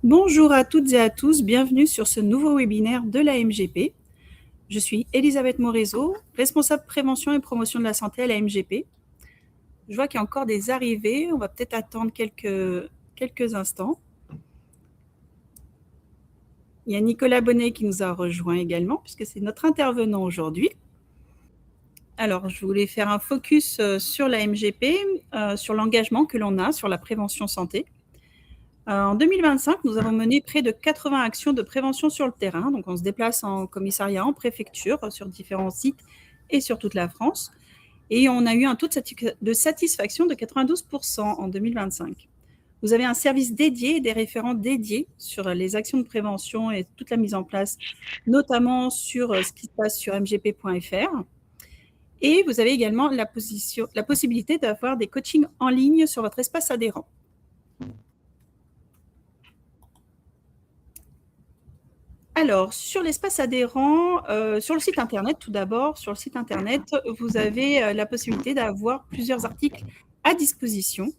Bonjour à toutes et à tous, bienvenue sur ce nouveau webinaire de la MGP. Je suis Elisabeth Morezo, responsable prévention et promotion de la santé à la MGP. Je vois qu'il y a encore des arrivées, on va peut-être attendre quelques instants. Il y a Nicolas Bonnet qui nous a rejoint également, puisque c'est notre intervenant aujourd'hui. Alors, je voulais faire un focus sur la MGP, sur l'engagement que l'on a sur la prévention santé. En 2025, nous avons mené près de 80 actions de prévention sur le terrain. Donc, on se déplace en commissariat, en préfecture, sur différents sites et sur toute la France. Et on a eu un taux de satisfaction de 92% en 2025. Vous avez un service dédié et des référents dédiés sur les actions de prévention et toute la mise en place, notamment sur ce qui se passe sur mgp.fr. Et vous avez également la possibilité d'avoir des coachings en ligne sur votre espace adhérent. Alors, sur l'espace adhérent, sur le site internet, tout d'abord, sur le site internet, vous avez la possibilité d'avoir plusieurs articles à disposition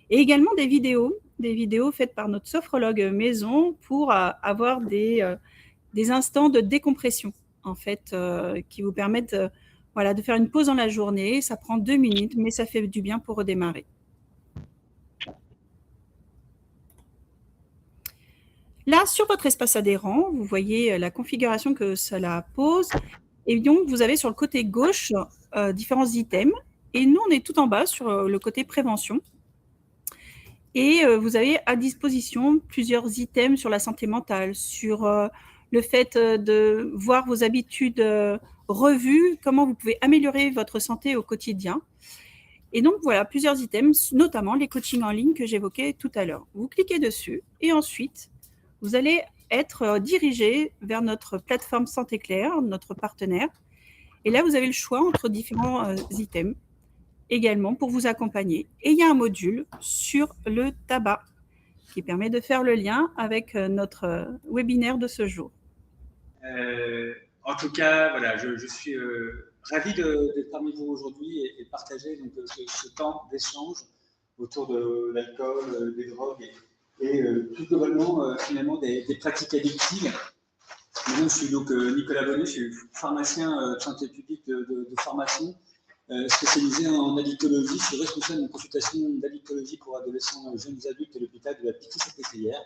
et également des vidéos faites par notre sophrologue maison pour avoir des instants de décompression, en fait, qui vous permettent de faire une pause dans la journée. Ça prend 2 minutes, mais ça fait du bien pour redémarrer. Là, sur votre espace adhérent, vous voyez la configuration que cela pose. Et donc, vous avez sur le côté gauche différents items. Et nous, on est tout en bas sur le côté prévention. Et vous avez à disposition plusieurs items sur la santé mentale, sur le fait de voir vos habitudes revues, comment vous pouvez améliorer votre santé au quotidien. Et donc, voilà, plusieurs items, notamment les coachings en ligne que j'évoquais tout à l'heure. Vous cliquez dessus et ensuite, vous allez être dirigé vers notre plateforme Santé Claire, notre partenaire. Et là, vous avez le choix entre différents items également pour vous accompagner. Et il y a un module sur le tabac qui permet de faire le lien avec notre webinaire de ce jour. En tout cas, voilà, je suis ravi d'être parmi vous aujourd'hui et de partager donc, ce temps d'échange autour de l'alcool, des drogues et plus globalement finalement des pratiques addictives. Moi, je suis donc Nicolas Bonnet, je suis pharmacien de santé publique de formation, spécialisé en addictologie. Je suis responsable d'une consultation d'addictologie pour adolescents, jeunes adultes et l'hôpital de la Pitié-Salpêtrière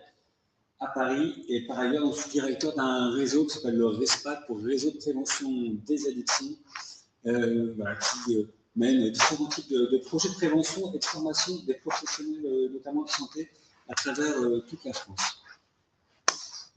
à Paris. Et par ailleurs, je suis directeur d'un réseau qui s'appelle le RESPAD, pour Réseau de prévention des addictions, qui mène différents types de projets de prévention et de formation des professionnels, notamment de santé, à travers toute la France.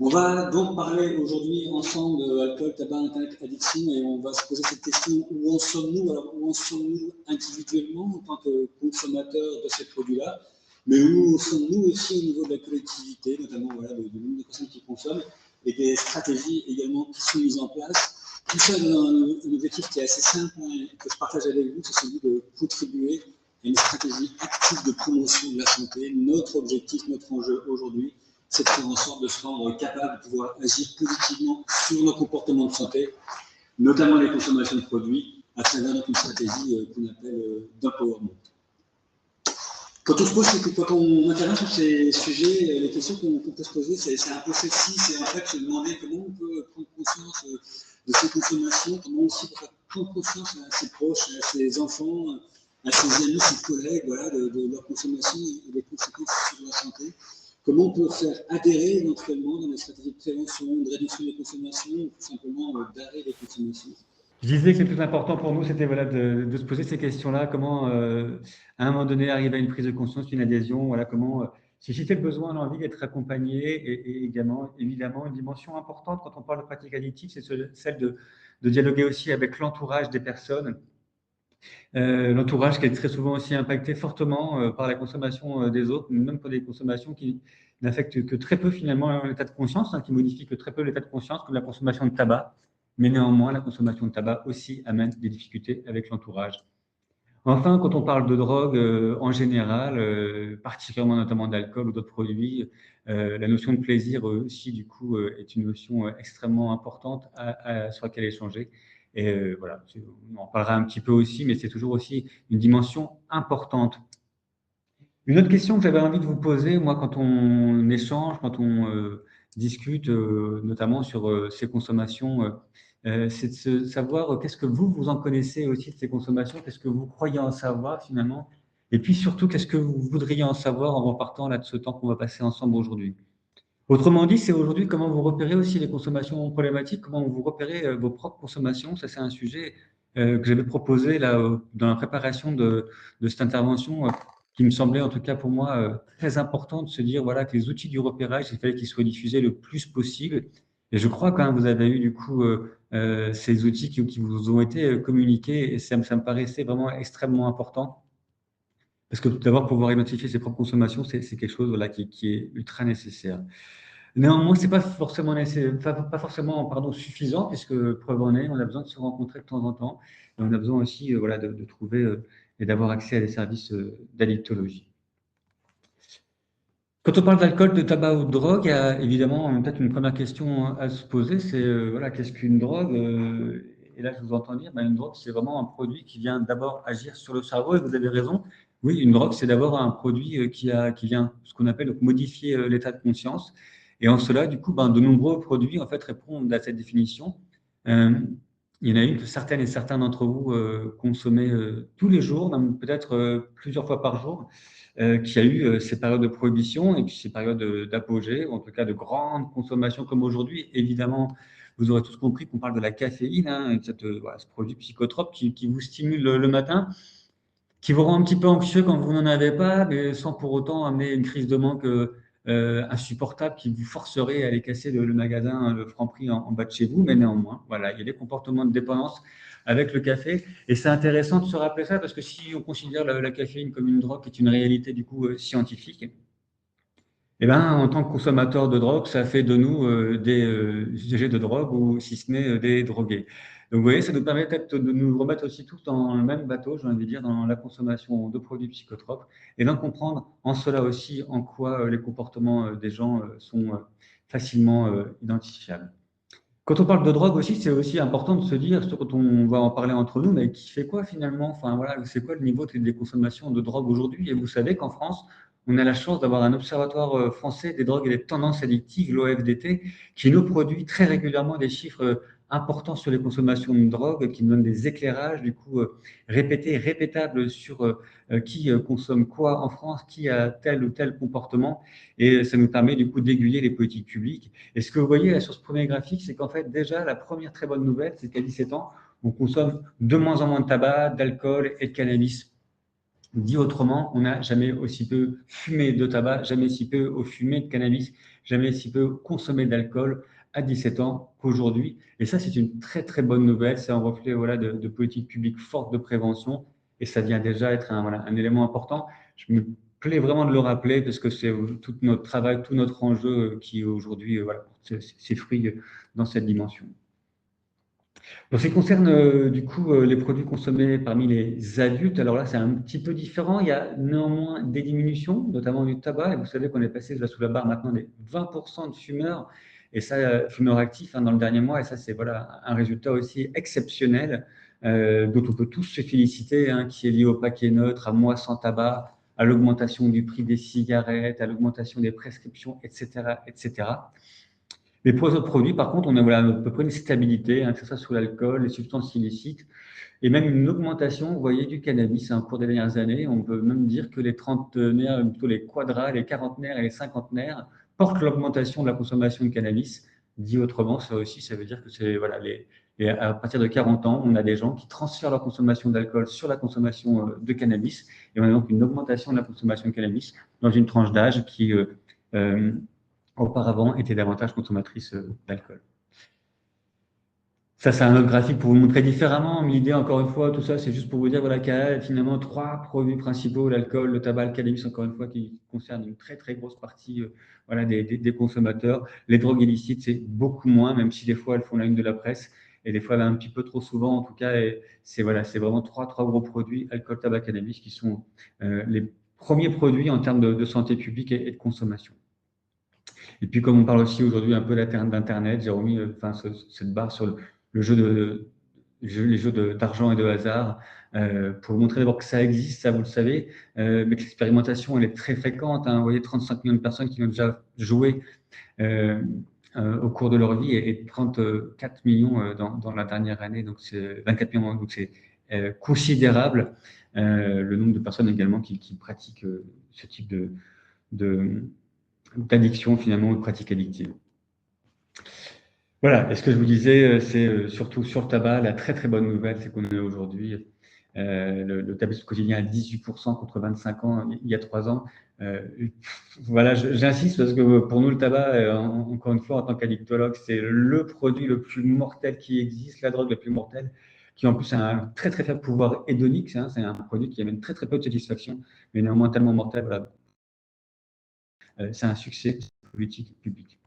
On va donc parler aujourd'hui ensemble d'alcool, tabac, internet, addiction, et on va se poser cette question: où en sommes-nous? Alors, où en sommes-nous individuellement en tant que consommateurs de ces produits-là, mais où sommes-nous aussi au niveau de la collectivité, notamment du nombre de personnes qui consomment, et des stratégies également qui sont mises en place. Tout ça dans un objectif qui est assez simple et que je partage avec vous, c'est celui de contribuer à une stratégie active de promotion de la santé. Notre objectif, notre enjeu aujourd'hui, c'est de faire en sorte de se rendre capable de pouvoir agir positivement sur nos comportements de santé, notamment les consommations de produits, à travers une stratégie qu'on appelle d'empowerment. Quand on intervient sur ces sujets, les questions qu'on peut se poser, c'est un peu celle-ci, c'est en fait se demander comment on peut prendre conscience de ces consommations, comment aussi on peut prendre conscience à ses proches, à ses enfants, à ses amis, ses collègues, de leur consommation et des conséquences sur leur santé. Comment on peut faire adhérer éventuellement dans les stratégies de prévention, de réduction des consommations, ou tout simplement d'arrêt des consommations. Je disais que le plus important pour nous, c'était de se poser ces questions-là, comment à un moment donné arriver à une prise de conscience, une adhésion, comment susciter le besoin, l'envie d'être accompagné, et également, évidemment, une dimension importante quand on parle de pratiques addictives, c'est celle de dialoguer aussi avec l'entourage des personnes. L'entourage qui est très souvent aussi impacté fortement par la consommation des autres, même pour des consommations qui n'affectent que très peu finalement l'état de conscience, qui modifient que très peu l'état de conscience, comme la consommation de tabac. Mais néanmoins, la consommation de tabac aussi amène des difficultés avec l'entourage. Enfin, quand on parle de drogue en général, particulièrement notamment d'alcool ou d'autres produits, la notion de plaisir aussi, du coup, est une notion extrêmement importante sur laquelle échanger. Et voilà, on en parlera un petit peu aussi, mais c'est toujours aussi une dimension importante. Une autre question que j'avais envie de vous poser, moi, quand on échange, quand on discute, notamment sur ces consommations, c'est de savoir qu'est-ce que vous en connaissez aussi de ces consommations, qu'est-ce que vous croyez en savoir finalement, et puis surtout, qu'est-ce que vous voudriez en savoir en repartant là de ce temps qu'on va passer ensemble aujourd'hui. Autrement dit, c'est aujourd'hui comment vous repérez aussi les consommations problématiques, comment vous repérez vos propres consommations. Ça, c'est un sujet que j'avais proposé là dans la préparation de cette intervention, qui me semblait en tout cas pour moi très important de se dire voilà que les outils du repérage, il fallait qu'ils soient diffusés le plus possible. Et je crois quand même vous avez eu du coup ces outils qui vous ont été communiqués et ça me paraissait vraiment extrêmement important. Parce que tout d'abord, pouvoir identifier ses propres consommations, c'est quelque chose voilà, qui est ultra nécessaire. Néanmoins, c'est pas forcément, pas forcément pardon, suffisant, puisque preuve en est, on a besoin de se rencontrer de temps en temps. Et on a besoin aussi voilà, de trouver et d'avoir accès à des services d'addictologie. Quand on parle d'alcool, de tabac ou de drogue, il y a évidemment peut-être une première question à se poser, c'est voilà, qu'est-ce qu'une drogue et là, je vous entends dire, ben, une drogue, c'est vraiment un produit qui vient d'abord agir sur le cerveau, et vous avez raison. Oui, une drogue, c'est d'abord un produit qui vient, ce qu'on appelle donc, modifier l'état de conscience. Et en cela, du coup, ben, de nombreux produits en fait, répondent à cette définition. Euh, il y en a une que certaines et certains d'entre vous consomment tous les jours, même peut-être plusieurs fois par jour, qui a eu ces périodes de prohibition et puis ces périodes d'apogée, ou en tout cas de grande consommation comme aujourd'hui. Évidemment, vous aurez tous compris qu'on parle de la caféine, hein, voilà, ce produit psychotrope qui vous stimule le matin, qui vous rend un petit peu anxieux quand vous n'en avez pas, mais sans pour autant amener une crise de manque insupportable qui vous forcerait à aller casser le magasin, le Franprix en bas de chez vous. Mais néanmoins, voilà, il y a des comportements de dépendance avec le café. Et c'est intéressant de se rappeler ça parce que si on considère la caféine comme une drogue qui est une réalité du coup scientifique, eh ben, en tant que consommateur de drogue, ça fait de nous des usagers de drogue ou si ce n'est des drogués. Donc, vous voyez, ça nous permet peut-être de nous remettre aussi tous dans le même bateau, j'ai envie de dire, dans la consommation de produits psychotropes et d'en comprendre en cela aussi en quoi les comportements des gens sont facilement identifiables. Quand on parle de drogue aussi, c'est aussi important de se dire, surtout quand on va en parler entre nous, mais qui fait quoi finalement? Enfin voilà, c'est quoi le niveau des consommations de drogue aujourd'hui? Et vous savez qu'en France, on a la chance d'avoir un observatoire français des drogues et des tendances addictives, l'OFDT, qui nous produit très régulièrement des chiffres importants sur les consommations de drogue, qui nous donne des éclairages du coup répétés et répétables sur qui consomme quoi en France, qui a tel ou tel comportement, et ça nous permet du coup d'aiguiller les politiques publiques. Et ce que vous voyez là sur ce premier graphique, c'est qu'en fait, déjà, la première très bonne nouvelle, c'est qu'à 17 ans, on consomme de moins en moins de tabac, d'alcool et de cannabis. Dit autrement, on n'a jamais aussi peu fumé de tabac, jamais si peu fumé de cannabis, jamais si peu consommé d'alcool à 17 ans qu'aujourd'hui. Et ça, c'est une très très bonne nouvelle. C'est un reflet voilà, de politique publique forte de prévention. Et ça vient déjà être voilà, un élément important. Je me plais vraiment de le rappeler parce que c'est tout notre travail, tout notre enjeu qui aujourd'hui voilà, porte ses fruits dans cette dimension. En ce qui concerne du coup les produits consommés parmi les adultes, alors là c'est un petit peu différent. Il y a néanmoins des diminutions, notamment du tabac. Et vous savez qu'on est passé là, sous la barre maintenant des 20% de fumeurs, et ça, fumeurs actifs dans le dernier mois. Et ça c'est voilà un résultat aussi exceptionnel dont on peut tous se féliciter, hein, qui est lié au paquet neutre, à Moi sans tabac, à l'augmentation du prix des cigarettes, à l'augmentation des prescriptions, etc., etc. Mais pour les autres produits, par contre, on a voilà, à peu près une stabilité, hein, que ce soit sur l'alcool, les substances illicites, et même une augmentation, vous voyez, du cannabis au cours des dernières années. On peut même dire que les trentenaires, plutôt les quadras, les quarantenaires et les cinquantenaires portent l'augmentation de la consommation de cannabis. Dit autrement, ça aussi, ça veut dire que c'est voilà, à partir de 40 ans, on a des gens qui transfèrent leur consommation d'alcool sur la consommation de cannabis, et on a donc une augmentation de la consommation de cannabis dans une tranche d'âge qui euh, auparavant étaient davantage consommatrices d'alcool. Ça, c'est un autre graphique pour vous montrer différemment. Mais l'idée, encore une fois, tout ça, c'est juste pour vous dire voilà, qu'il y a finalement trois produits principaux, l'alcool, le tabac, le cannabis, encore une fois, qui concernent une très, très grosse partie voilà, des consommateurs. Les drogues illicites, c'est beaucoup moins, même si des fois, elles font la une de la presse. Et des fois, un petit peu trop souvent, en tout cas, c'est voilà, vraiment trois gros produits, alcool, tabac, cannabis, qui sont les premiers produits en termes de santé publique et de consommation. Et puis, comme on parle aussi aujourd'hui un peu d'Internet, j'ai remis cette barre sur le jeu les jeux d'argent et de hasard, pour montrer d'abord que ça existe, ça vous le savez, mais que l'expérimentation elle est très fréquente. Hein. Vous voyez 35 millions de personnes qui ont déjà joué au cours de leur vie et 34 millions dans la dernière année, donc c'est 24 millions, donc c'est considérable. Le nombre de personnes également qui pratiquent ce type d'addiction, finalement, de pratique addictive. Voilà, et ce que je vous disais, c'est surtout sur le tabac, la très très bonne nouvelle, c'est qu'on est aujourd'hui le tabagisme quotidien à 18% contre 25 ans il y a 3 ans. Voilà, j'insiste parce que pour nous, le tabac, encore une fois, en tant qu'addictologue, c'est le produit le plus mortel qui existe, la drogue la plus mortelle, qui en plus a un très très faible pouvoir hédonique. Hein, c'est un produit qui amène très très peu de satisfaction, mais néanmoins tellement mortel. Voilà. C'est un succès politique public.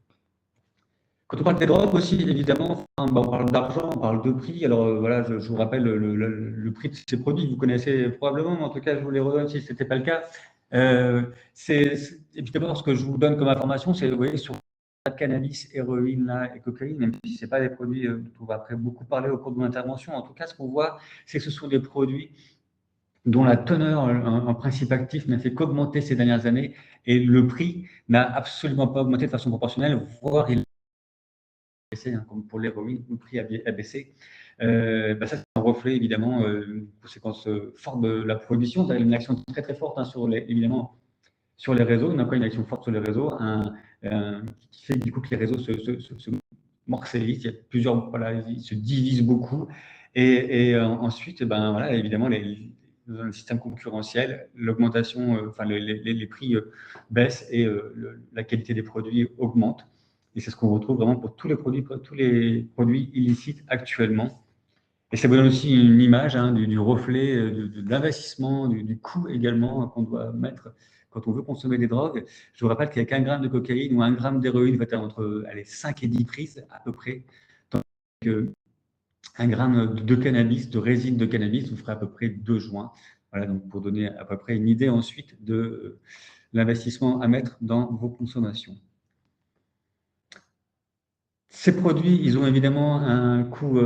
Quand on parle des drogues aussi, évidemment, on parle d'argent, on parle de prix. Alors voilà, je vous rappelle le prix de ces produits, vous connaissez probablement, mais en tout cas, je vous les redonne si ce n'était pas le cas. C'est évidemment ce que je vous donne comme information, c'est, vous voyez, sur cannabis, héroïne là, et cocaïne, même si ce n'est pas des produits dont on va après beaucoup parler au cours de mon intervention. En tout cas, ce qu'on voit, c'est que ce sont des produits dont la teneur en principe actif n'a fait qu'augmenter ces dernières années, et le prix n'a absolument pas augmenté de façon proportionnelle, voire il baissé, hein, comme pour l'héroïne, le prix a baissé. Ça, c'est un reflet, évidemment, une conséquence forte de la prohibition. Il y a une action très, très forte, hein, évidemment, sur les réseaux. On a quoi une action forte sur les réseaux, qui fait du coup que les réseaux se morcellisent. Il y a plusieurs, voilà, ils se divisent beaucoup. Et ensuite, ben, voilà, évidemment, dans un système concurrentiel, l'augmentation, les prix baissent et la qualité des produits augmente. Et c'est ce qu'on retrouve vraiment pour tous les produits illicites actuellement. Et ça vous donne aussi une image du reflet de l'investissement, du coût également qu'on doit mettre quand on veut consommer des drogues. Je vous rappelle qu'il n'y a qu'un gramme de cocaïne ou un gramme d'héroïne va être entre 5 et 10 prises à peu près. Tandis qu'un gramme de cannabis, de résine de cannabis, vous ferait à peu près 2 joints. Voilà, donc pour donner à peu près une idée ensuite de l'investissement à mettre dans vos consommations. Ces produits, ils ont évidemment un coût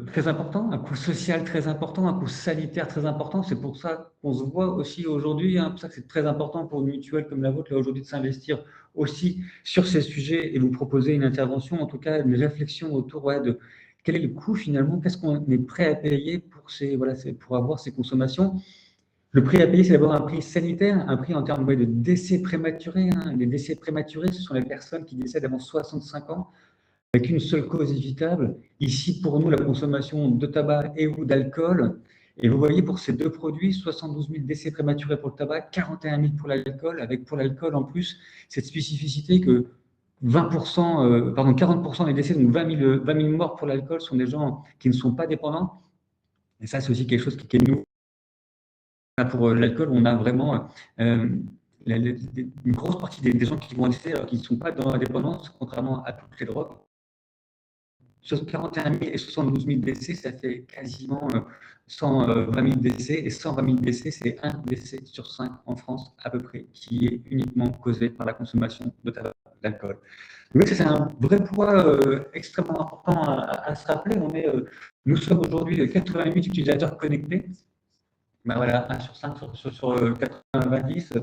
très important, un coût social très important, un coût sanitaire très important. C'est pour ça qu'on se voit aussi aujourd'hui, hein, pour ça que c'est très important pour une mutuelle comme la vôtre, là aujourd'hui, de s'investir aussi sur ces sujets et vous proposer une intervention, en tout cas une réflexion autour de quel est le coût finalement, qu'est-ce qu'on est prêt à payer pour avoir ces consommations. Le prix à payer, c'est d'abord un prix sanitaire, un prix en termes de décès prématurés. Hein. Les décès prématurés, ce sont les personnes qui décèdent avant 65 ans avec une seule cause évitable. Ici, pour nous, la consommation de tabac et ou d'alcool. Et vous voyez, pour ces deux produits, 72 000 décès prématurés pour le tabac, 41 000 pour l'alcool, avec pour l'alcool en plus cette spécificité que 40% des décès, donc 20 000 morts pour l'alcool, sont des gens qui ne sont pas dépendants. Et ça, c'est aussi quelque chose qui est nouveau. Pour l'alcool, on a vraiment une grosse partie des gens qui vont décéder alors qu'ils ne sont pas dans la dépendance, contrairement à toutes les drogues. 41 000 et 72 000 décès, ça fait quasiment 120 000 décès. Et 120 000 décès, c'est un décès sur 5 en France, à peu près, qui est uniquement causé par la consommation de tabac, d'alcool. Donc, c'est un vrai poids extrêmement important à se rappeler. Nous sommes aujourd'hui 88 utilisateurs connectés. Ben voilà, 1 sur 5 sur 90.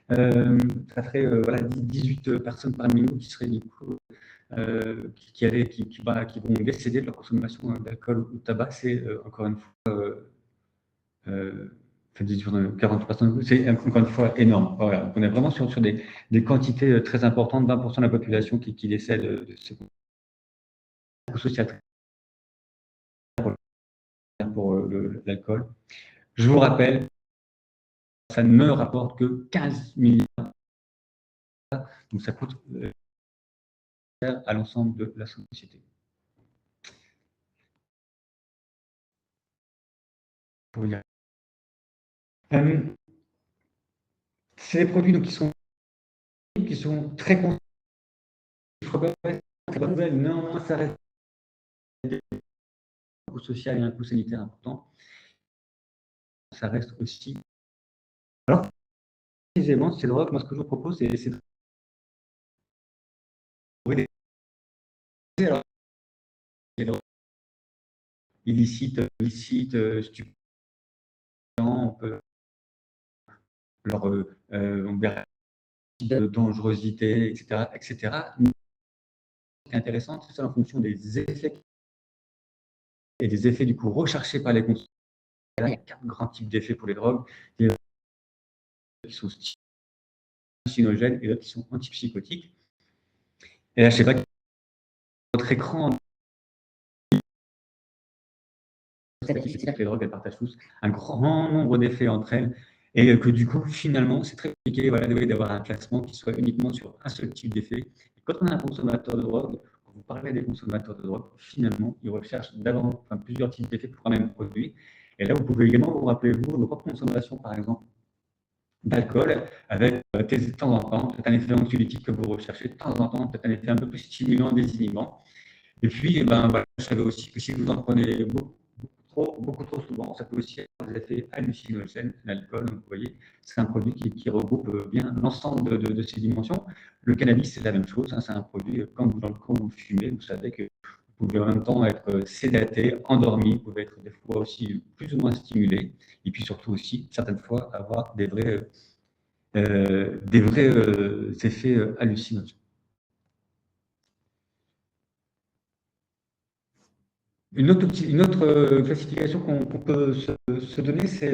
Ça ferait 18 personnes parmi nous qui seraient du coup qui vont décéder de leur consommation d'alcool ou de tabac. C'est encore une fois 40 personnes, c'est encore une fois énorme. Voilà. On est vraiment sur des quantités très importantes, 20% de la population qui décède de ce coût social pour l'alcool. Je vous rappelle, ça ne rapporte que 15 milliards. Donc ça coûte à l'ensemble de la société. C'est des produits donc, qui sont très très bonne nouvelle, néanmoins ça reste un coût social et un coût sanitaire important. Ça reste aussi. Alors, précisément, ces drogues, moi ce que je vous propose, c'est de trouver des. Alors, illicites, stupéfiants, on peut leur on verra de dangerosité, etc., etc. Ce qui est intéressant, c'est ça en fonction des effets et des effets du coup recherchés par les consommateurs. Là, il y a 4 grands types d'effets pour les drogues, des qui sont hallucinogènes et d'autres qui sont antipsychotiques. Et là, je ne sais pas, votre écran, c'est que les drogues, elles partagent tous un grand nombre d'effets entre elles et que du coup, finalement, c'est très compliqué voilà, d'avoir un classement qui soit uniquement sur un seul type d'effet. Et quand on a un consommateur de drogue, quand vous parlez des consommateurs de drogue, finalement, ils recherchent plusieurs types d'effets pour un même produit. Et là, vous pouvez également vous rappeler, vous, de votre consommation, par exemple, d'alcool, avec de temps en temps, peut-être un effet anxiolytique que vous recherchez, de temps en temps, peut-être un effet un peu plus stimulant, désinhibant. Et puis, eh ben, voilà, je savais aussi que si vous en prenez beaucoup trop souvent, ça peut aussi avoir des effets hallucinogènes, l'alcool. Donc, vous voyez, c'est un produit qui regroupe bien l'ensemble de ces dimensions. Le cannabis, c'est la même chose. Hein, c'est un produit, quand vous fumez, vous savez que vous pouvez en même temps être sédaté, endormi, vous pouvez être des fois aussi plus ou moins stimulé, et puis surtout aussi, certaines fois, avoir des vrais effets hallucinogènes. Une autre classification qu'on peut se donner, c'est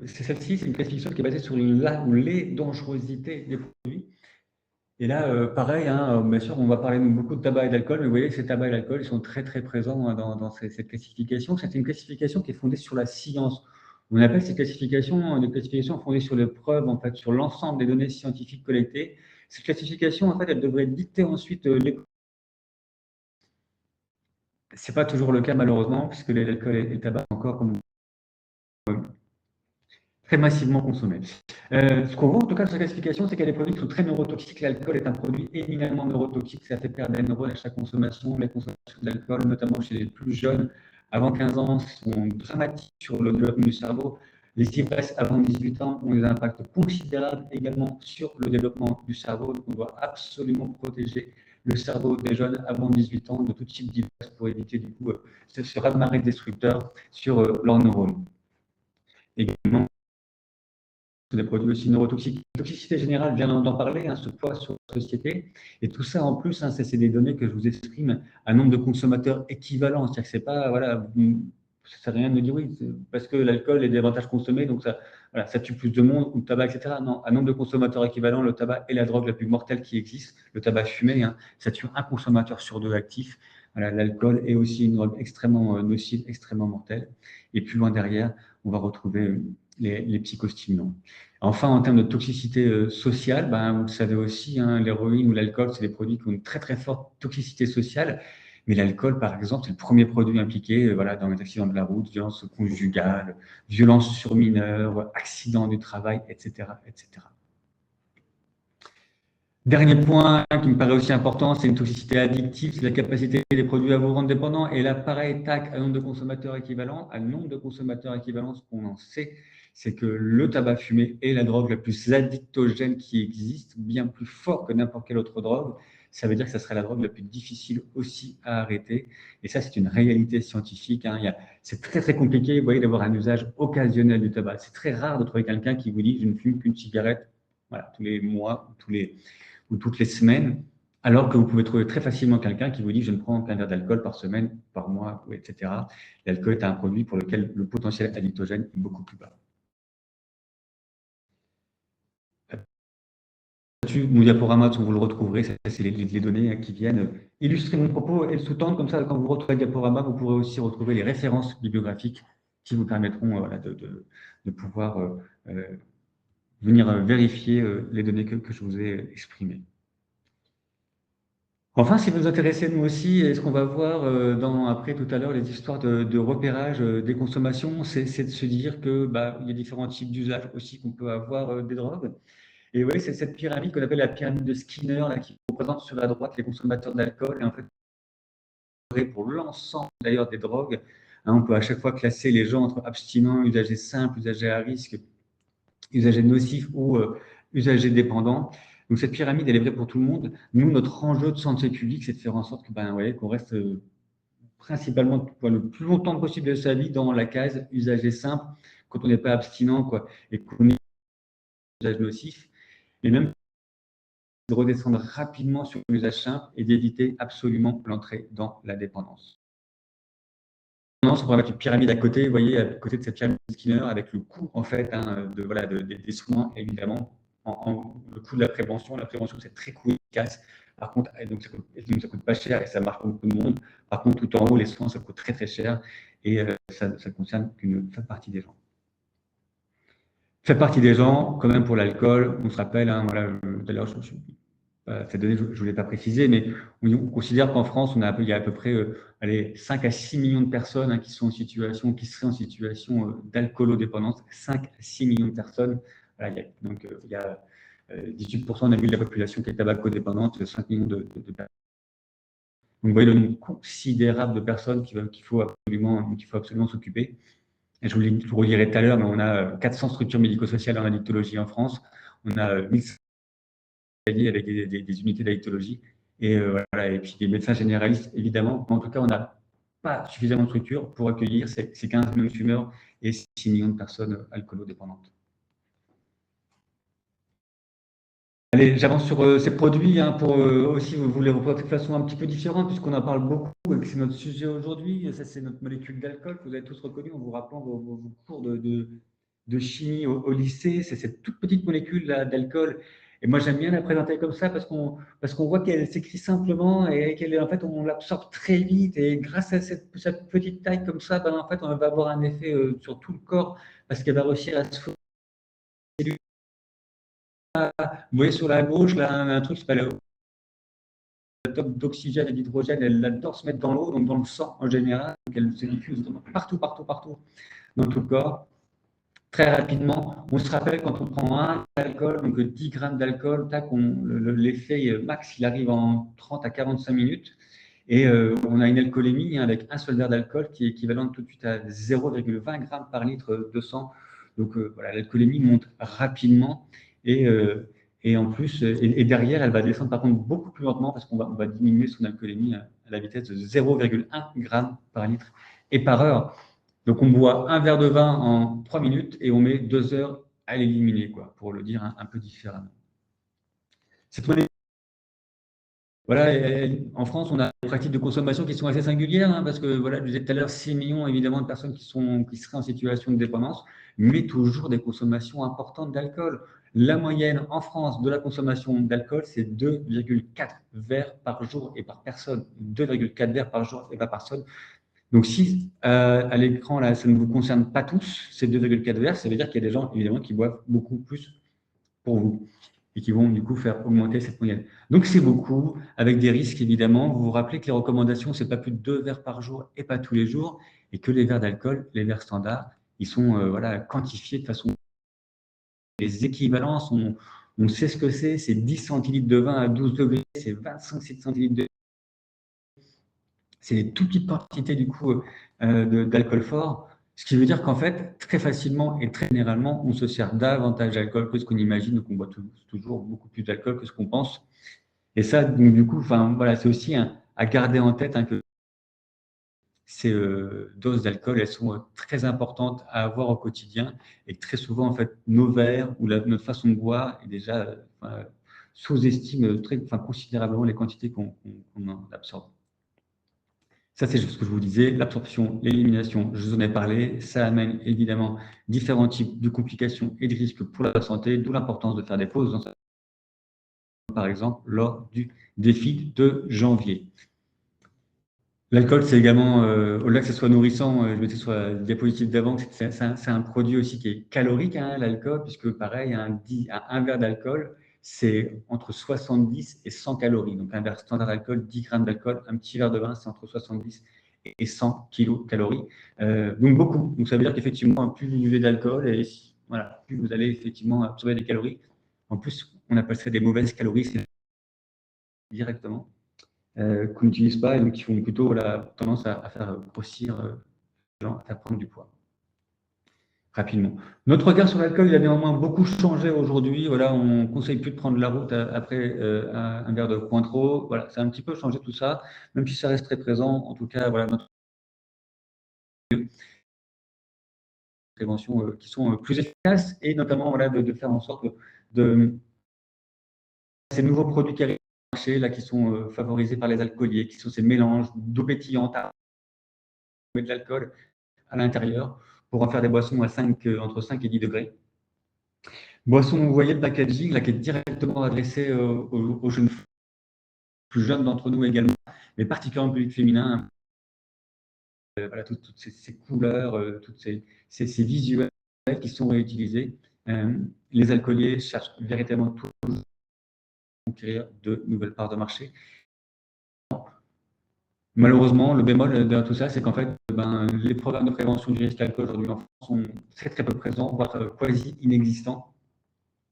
celle-ci, c'est une classification qui est basée sur la ou les dangerosités des produits. Et là, pareil, hein, bien sûr, on va parler beaucoup de tabac et d'alcool, mais vous voyez, ces tabac et l'alcool, ils sont très très présents hein, dans cette classification. C'est une classification qui est fondée sur la science. On appelle ces classifications des classifications fondées sur les preuves, en fait, sur l'ensemble des données scientifiques collectées. Cette classification, en fait, elle devrait dicter ensuite les. C'est pas toujours le cas malheureusement, puisque l'alcool et le tabac sont encore comme très massivement consommés. Ce qu'on voit en tout cas sur la classification, c'est qu'il y a des produits qui sont très neurotoxiques. L'alcool est un produit éminemment neurotoxique, ça fait perdre des neurones à chaque consommation. Les consommations d'alcool, notamment chez les plus jeunes, avant 15 ans, sont dramatiques sur le développement du cerveau. Les ivresses avant 18 ans ont des impacts considérables également sur le développement du cerveau. Donc on doit absolument protéger le cerveau des jeunes avant 18 ans de tout type d'ivresse pour éviter du coup ce raz-de-marée destructeur sur leurs neurones. Également, des produits aussi neurotoxiques. La toxicité générale vient d'en parler, hein, ce poids sur la société. Et tout ça, en plus, hein, c'est des données que je vous exprime à nombre de consommateurs équivalents. C'est-à-dire que c'est pas, voilà, ça sert à rien de me dire oui, parce que l'alcool est davantage consommé, donc ça, voilà, ça tue plus de monde, ou le tabac, etc. Non, à nombre de consommateurs équivalents, le tabac est la drogue la plus mortelle qui existe. Le tabac fumé, hein, ça tue un consommateur sur deux actifs. Voilà, l'alcool est aussi une drogue extrêmement nocive, extrêmement mortelle. Et plus loin derrière, on va retrouver les psychostimulants. Enfin, en termes de toxicité sociale, ben, vous le savez aussi, hein, l'héroïne ou l'alcool, c'est des produits qui ont une très très forte toxicité sociale. Mais l'alcool, par exemple, c'est le premier produit impliqué voilà, dans les accidents de la route, violence conjugale, violence sur mineurs, accidents du travail, etc., etc. Dernier point qui me paraît aussi important, c'est une toxicité addictive, c'est la capacité des produits à vous rendre dépendants. Et là, pareil, tac, à nombre de consommateurs équivalents, à nombre de consommateurs équivalents, ce qu'on en sait, c'est que le tabac fumé est la drogue la plus addictogène qui existe, bien plus fort que n'importe quelle autre drogue. Ça veut dire que ça serait la drogue la plus difficile aussi à arrêter. Et ça, c'est une réalité scientifique. Hein. C'est très, très compliqué, vous voyez, d'avoir un usage occasionnel du tabac. C'est très rare de trouver quelqu'un qui vous dit « je ne fume qu'une cigarette voilà, tous les mois ou toutes les semaines », alors que vous pouvez trouver très facilement quelqu'un qui vous dit « je ne prends qu'un verre d'alcool par semaine, par mois, etc. » L'alcool est un produit pour lequel le potentiel addictogène est beaucoup plus bas. Mon diaporama, vous le retrouverez, c'est les données qui viennent illustrer mon propos et le sous-tendre. Comme ça, quand vous retrouvez le diaporama, vous pourrez aussi retrouver les références bibliographiques qui vous permettront voilà, de pouvoir venir vérifier les données que je vous ai exprimées. Enfin, si vous nous intéressez, nous aussi, et ce qu'on va voir après tout à l'heure, les histoires de repérage des consommations, c'est de se dire que il y a différents types d'usages aussi qu'on peut avoir des drogues. Et oui, c'est cette pyramide qu'on appelle la pyramide de Skinner, là, qui représente sur la droite les consommateurs d'alcool, et en fait, pour l'ensemble d'ailleurs des drogues, hein, on peut à chaque fois classer les gens entre abstinents, usagers simples, usagers à risque, usagers nocifs ou usagers dépendants. Donc cette pyramide, elle est vraie pour tout le monde. Nous, notre enjeu de santé publique, c'est de faire en sorte que, qu'on reste principalement le plus longtemps possible de sa vie dans la case usager simple, quand on n'est pas abstinent, quoi, et qu'on est usage nocif, et même de redescendre rapidement sur l'usage simple et d'éviter absolument l'entrée dans la dépendance. On pourrait mettre une pyramide à côté, vous voyez, à côté de cette pyramide de Skinner, avec le coût en fait des soins, évidemment, le coût de la prévention. La prévention, c'est très coûteux, efficace. Par contre, donc ça coûte pas cher et ça marche pour beaucoup de monde. Par contre, tout en haut, les soins, ça coûte très très cher et ça ne concerne qu'une faible partie des gens. Fait partie des gens, quand même, pour l'alcool, on se rappelle, hein, voilà, d'ailleurs, cette donnée, je ne voulais pas préciser, mais on considère qu'en France, il y a à peu près 5 à 6 millions de personnes, hein, qui seraient en situation d'alcoolodépendance. 5 à 6 millions de personnes. Voilà, il y a 18%, on a vu, de la population qui est tabacodépendante, 5 millions de personnes. Donc, vous voyez le nombre considérable de personnes qu'il faut absolument s'occuper. Et je vous le redirai tout à l'heure, mais on a 400 structures médico-sociales en addictologie en France. On a 1000 avec des unités d'addictologie. Et, voilà, et puis des médecins généralistes, évidemment. En tout cas, on n'a pas suffisamment de structures pour accueillir ces 15 millions de fumeurs et 6 millions de personnes alcoolodépendantes. Allez, j'avance sur ces produits, hein, pour aussi vous les représenter de façon un petit peu différente, puisqu'on en parle beaucoup et que c'est notre sujet aujourd'hui. Ça, c'est notre molécule d'alcool que vous avez tous reconnue en vous rappelant vos cours de chimie au lycée. C'est cette toute petite molécule d'alcool. Et moi, j'aime bien la présenter comme ça parce qu'on voit qu'elle s'écrit simplement et en fait, on l'absorbe très vite. Et grâce à cette petite taille comme ça, ben, en fait, on va avoir un effet sur tout le corps parce qu'elle va réussir à se... Vous voyez sur la gauche, là, un truc qui s'appelle l'atome d'oxygène et d'hydrogène. Elle adore se mettre dans l'eau, donc dans le sang en général. Donc elle se diffuse partout dans tout le corps. Très rapidement, on se rappelle quand on prend un alcool, donc 10 grammes d'alcool, l'effet max, il arrive en 30 à 45 minutes. Et on a une alcoolémie, hein, avec un seul verre d'alcool qui est équivalente tout de suite à 0,20 grammes par litre de sang. Donc voilà, l'alcoolémie monte rapidement et en plus, et derrière, elle va descendre par contre beaucoup plus lentement parce qu'on va diminuer son alcoolémie à la vitesse de 0,1 grammes par litre et par heure. Donc, on boit un verre de vin en 3 minutes et on met 2 heures à l'éliminer, quoi, pour le dire un peu différemment. Cette monnaie, voilà, en France, on a des pratiques de consommation qui sont assez singulières, hein, parce que, voilà, je disais tout à l'heure, 6 millions évidemment de personnes qui seraient en situation de dépendance, mais toujours des consommations importantes d'alcool. La moyenne en France de la consommation d'alcool, c'est 2,4 verres par jour et par personne. 2,4 verres par jour et par personne. Donc, si à l'écran, là, ça ne vous concerne pas tous, ces 2,4 verres, ça veut dire qu'il y a des gens, évidemment, qui boivent beaucoup plus pour vous et qui vont, du coup, faire augmenter cette moyenne. Donc, c'est beaucoup, avec des risques, évidemment. Vous vous rappelez que les recommandations, ce n'est pas plus de 2 verres par jour et pas tous les jours, et que les verres d'alcool, les verres standards, ils sont voilà, quantifiés de façon... Les équivalences, on sait ce que c'est 10 centilitres de vin à 12 degrés, c'est 25 centilitres de... C'est des toutes petites quantités, du coup, d'alcool fort. Ce qui veut dire qu'en fait, très facilement et très généralement, on se sert davantage d'alcool que ce qu'on imagine, donc on boit toujours beaucoup plus d'alcool que ce qu'on pense. Et ça, donc, du coup, enfin, voilà, c'est aussi à garder en tête, hein, que ces doses d'alcool, elles sont très importantes à avoir au quotidien et que très souvent, en fait, nos verres ou notre façon de boire est déjà sous-estime considérablement les quantités qu'on en absorbe. Ça, c'est ce que je vous disais, l'absorption, l'élimination, je vous en ai parlé, ça amène évidemment différents types de complications et de risques pour la santé, d'où l'importance de faire des pauses, par exemple, lors du défi de janvier. L'alcool, c'est également, au-delà que ce soit nourrissant, je mettais sur la diapositive d'avant, c'est un produit aussi qui est calorique, hein, l'alcool, puisque pareil, un verre d'alcool, c'est entre 70 et 100 calories. Donc, un verre standard d'alcool, 10 grammes d'alcool, un petit verre de vin, c'est entre 70 et 100 kilocalories. Donc, beaucoup. Donc, ça veut dire qu'effectivement, plus vous buvez d'alcool, et voilà, plus vous allez effectivement absorber des calories. En plus, on appelle ça des mauvaises calories, c'est directement, qu'on n'utilise pas et donc qui font plutôt tendance à faire grossir, à faire prendre du poids. rapidement. Notre regard sur l'alcool, il a néanmoins beaucoup changé aujourd'hui. Voilà, on ne conseille plus de prendre la route après un verre de Cointreau. Voilà, ça a un petit peu changé tout ça, même si ça reste très présent. En tout cas, voilà, notre prévention qui sont plus efficaces et notamment voilà, de faire en sorte de ces nouveaux produits qui arrivent au marché, là, qui sont favorisés par les alcooliers, qui sont ces mélanges d'eau pétillante et de l'alcool à l'intérieur pour en faire des boissons à entre 5 et 10 degrés. Boisson, vous voyez le packaging là, qui est directement adressé aux jeunes, plus jeunes d'entre nous également, mais particulièrement au public féminin. Voilà, toutes ces couleurs, toutes ces visuels qui sont réutilisés. Les alcooliers cherchent véritablement toujours à conquérir de nouvelles parts de marché. Malheureusement, le bémol de tout ça, c'est qu'en fait, les programmes de prévention du risque alcool aujourd'hui en France sont très peu présents, voire quasi inexistants.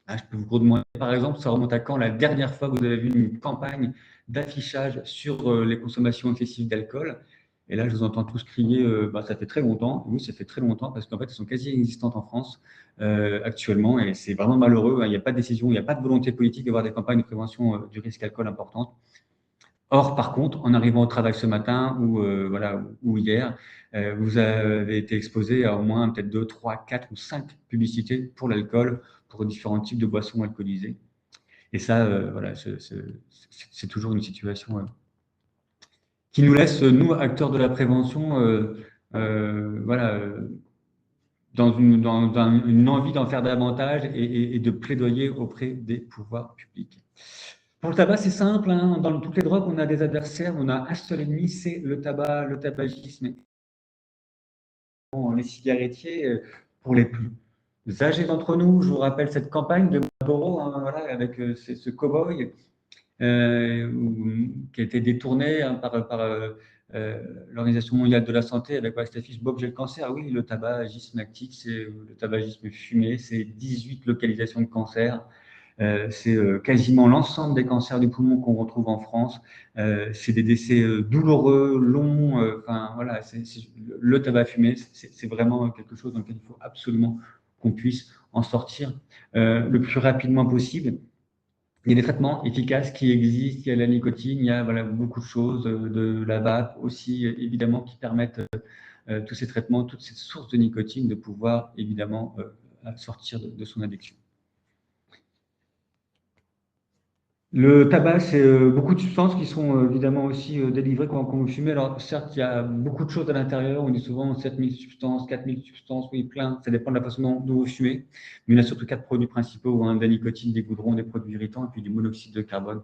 Je peux vous demander, par exemple, ça remonte à quand la dernière fois que vous avez vu une campagne d'affichage sur les consommations excessives d'alcool? Et là, je vous entends tous crier, ça fait très longtemps. Oui, ça fait très longtemps parce qu'en fait, elles sont quasi inexistantes en France actuellement et c'est vraiment malheureux. Il n'y a pas de décision, il n'y a pas de volonté politique d'avoir des campagnes de prévention du risque alcool importantes. Or, par contre, en arrivant au travail ce matin ou hier, vous avez été exposé à au moins peut-être 2, 3, 4 ou 5 publicités pour l'alcool, pour différents types de boissons alcoolisées. Et ça, c'est toujours une situation qui nous laisse, nous, acteurs de la prévention, dans une envie d'en faire davantage et de plaidoyer auprès des pouvoirs publics. Pour le tabac, c'est simple, hein. Dans toutes les drogues, on a des adversaires, on a un seul ennemi, c'est le tabac, le tabagisme. Les cigarettiers, pour les plus âgés d'entre nous, je vous rappelle cette campagne de Marlboro, hein, voilà, avec ce cow-boy qui a été détourné par l'Organisation mondiale de la santé avec cette affiche Bob, j'ai le cancer. Oui, le tabagisme actif, c'est le tabagisme fumé, c'est 18 localisations de cancer. C'est quasiment l'ensemble des cancers du poumon qu'on retrouve en France. C'est des décès douloureux, longs. Voilà, le tabac fumé, c'est vraiment quelque chose dans lequel il faut absolument qu'on puisse en sortir le plus rapidement possible. Il y a des traitements efficaces qui existent, il y a la nicotine, il y a beaucoup de choses, de la vape aussi, évidemment, qui permettent tous ces traitements, toutes ces sources de nicotine, de pouvoir évidemment sortir de son addiction. Le tabac, c'est beaucoup de substances qui sont évidemment aussi délivrées quand vous fumez. Alors, certes, il y a beaucoup de choses à l'intérieur. On dit souvent 7000 substances, 4000 substances, oui, plein. Ça dépend de la façon dont vous fumez. Mais il y a surtout 4 produits principaux, de la nicotine, des goudrons, des produits irritants et puis du monoxyde de carbone.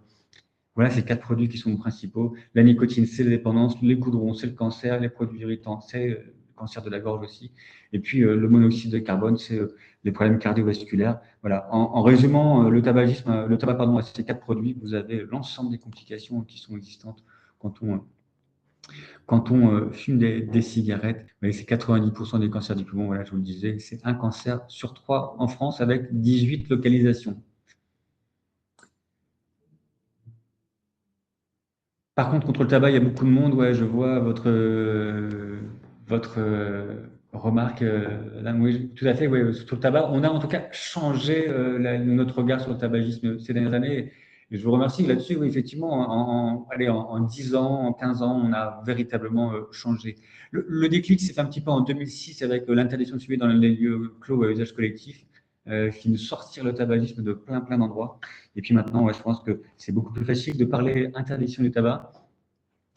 Voilà, ces 4 produits qui sont principaux. La nicotine, c'est la dépendance. Les goudrons, c'est le cancer. Les produits irritants, c'est le cancer de la gorge aussi. Et puis, le monoxyde de carbone, c'est les problèmes cardiovasculaires. Voilà. En résumant, le tabac, à ces 4 produits, vous avez l'ensemble des complications qui sont existantes quand on fume des cigarettes. C'est 90% des cancers du poumon, voilà, je vous le disais. C'est un cancer sur 3 en France avec 18 localisations. Par contre, contre le tabac, il y a beaucoup de monde. Ouais, je vois votre remarque. Oui, tout à fait. Ouais, sur le tabac, on a en tout cas changé notre regard sur le tabagisme ces dernières années. Et je vous remercie là-dessus. Oui, effectivement, en 10 ans, en 15 ans, on a véritablement changé. Le déclic, c'est un petit peu en 2006 avec l'interdiction de fumer dans les lieux clos à usage collectif, qui nous sortir le tabagisme de plein d'endroits. Et puis maintenant, je pense que c'est beaucoup plus facile de parler interdiction du tabac.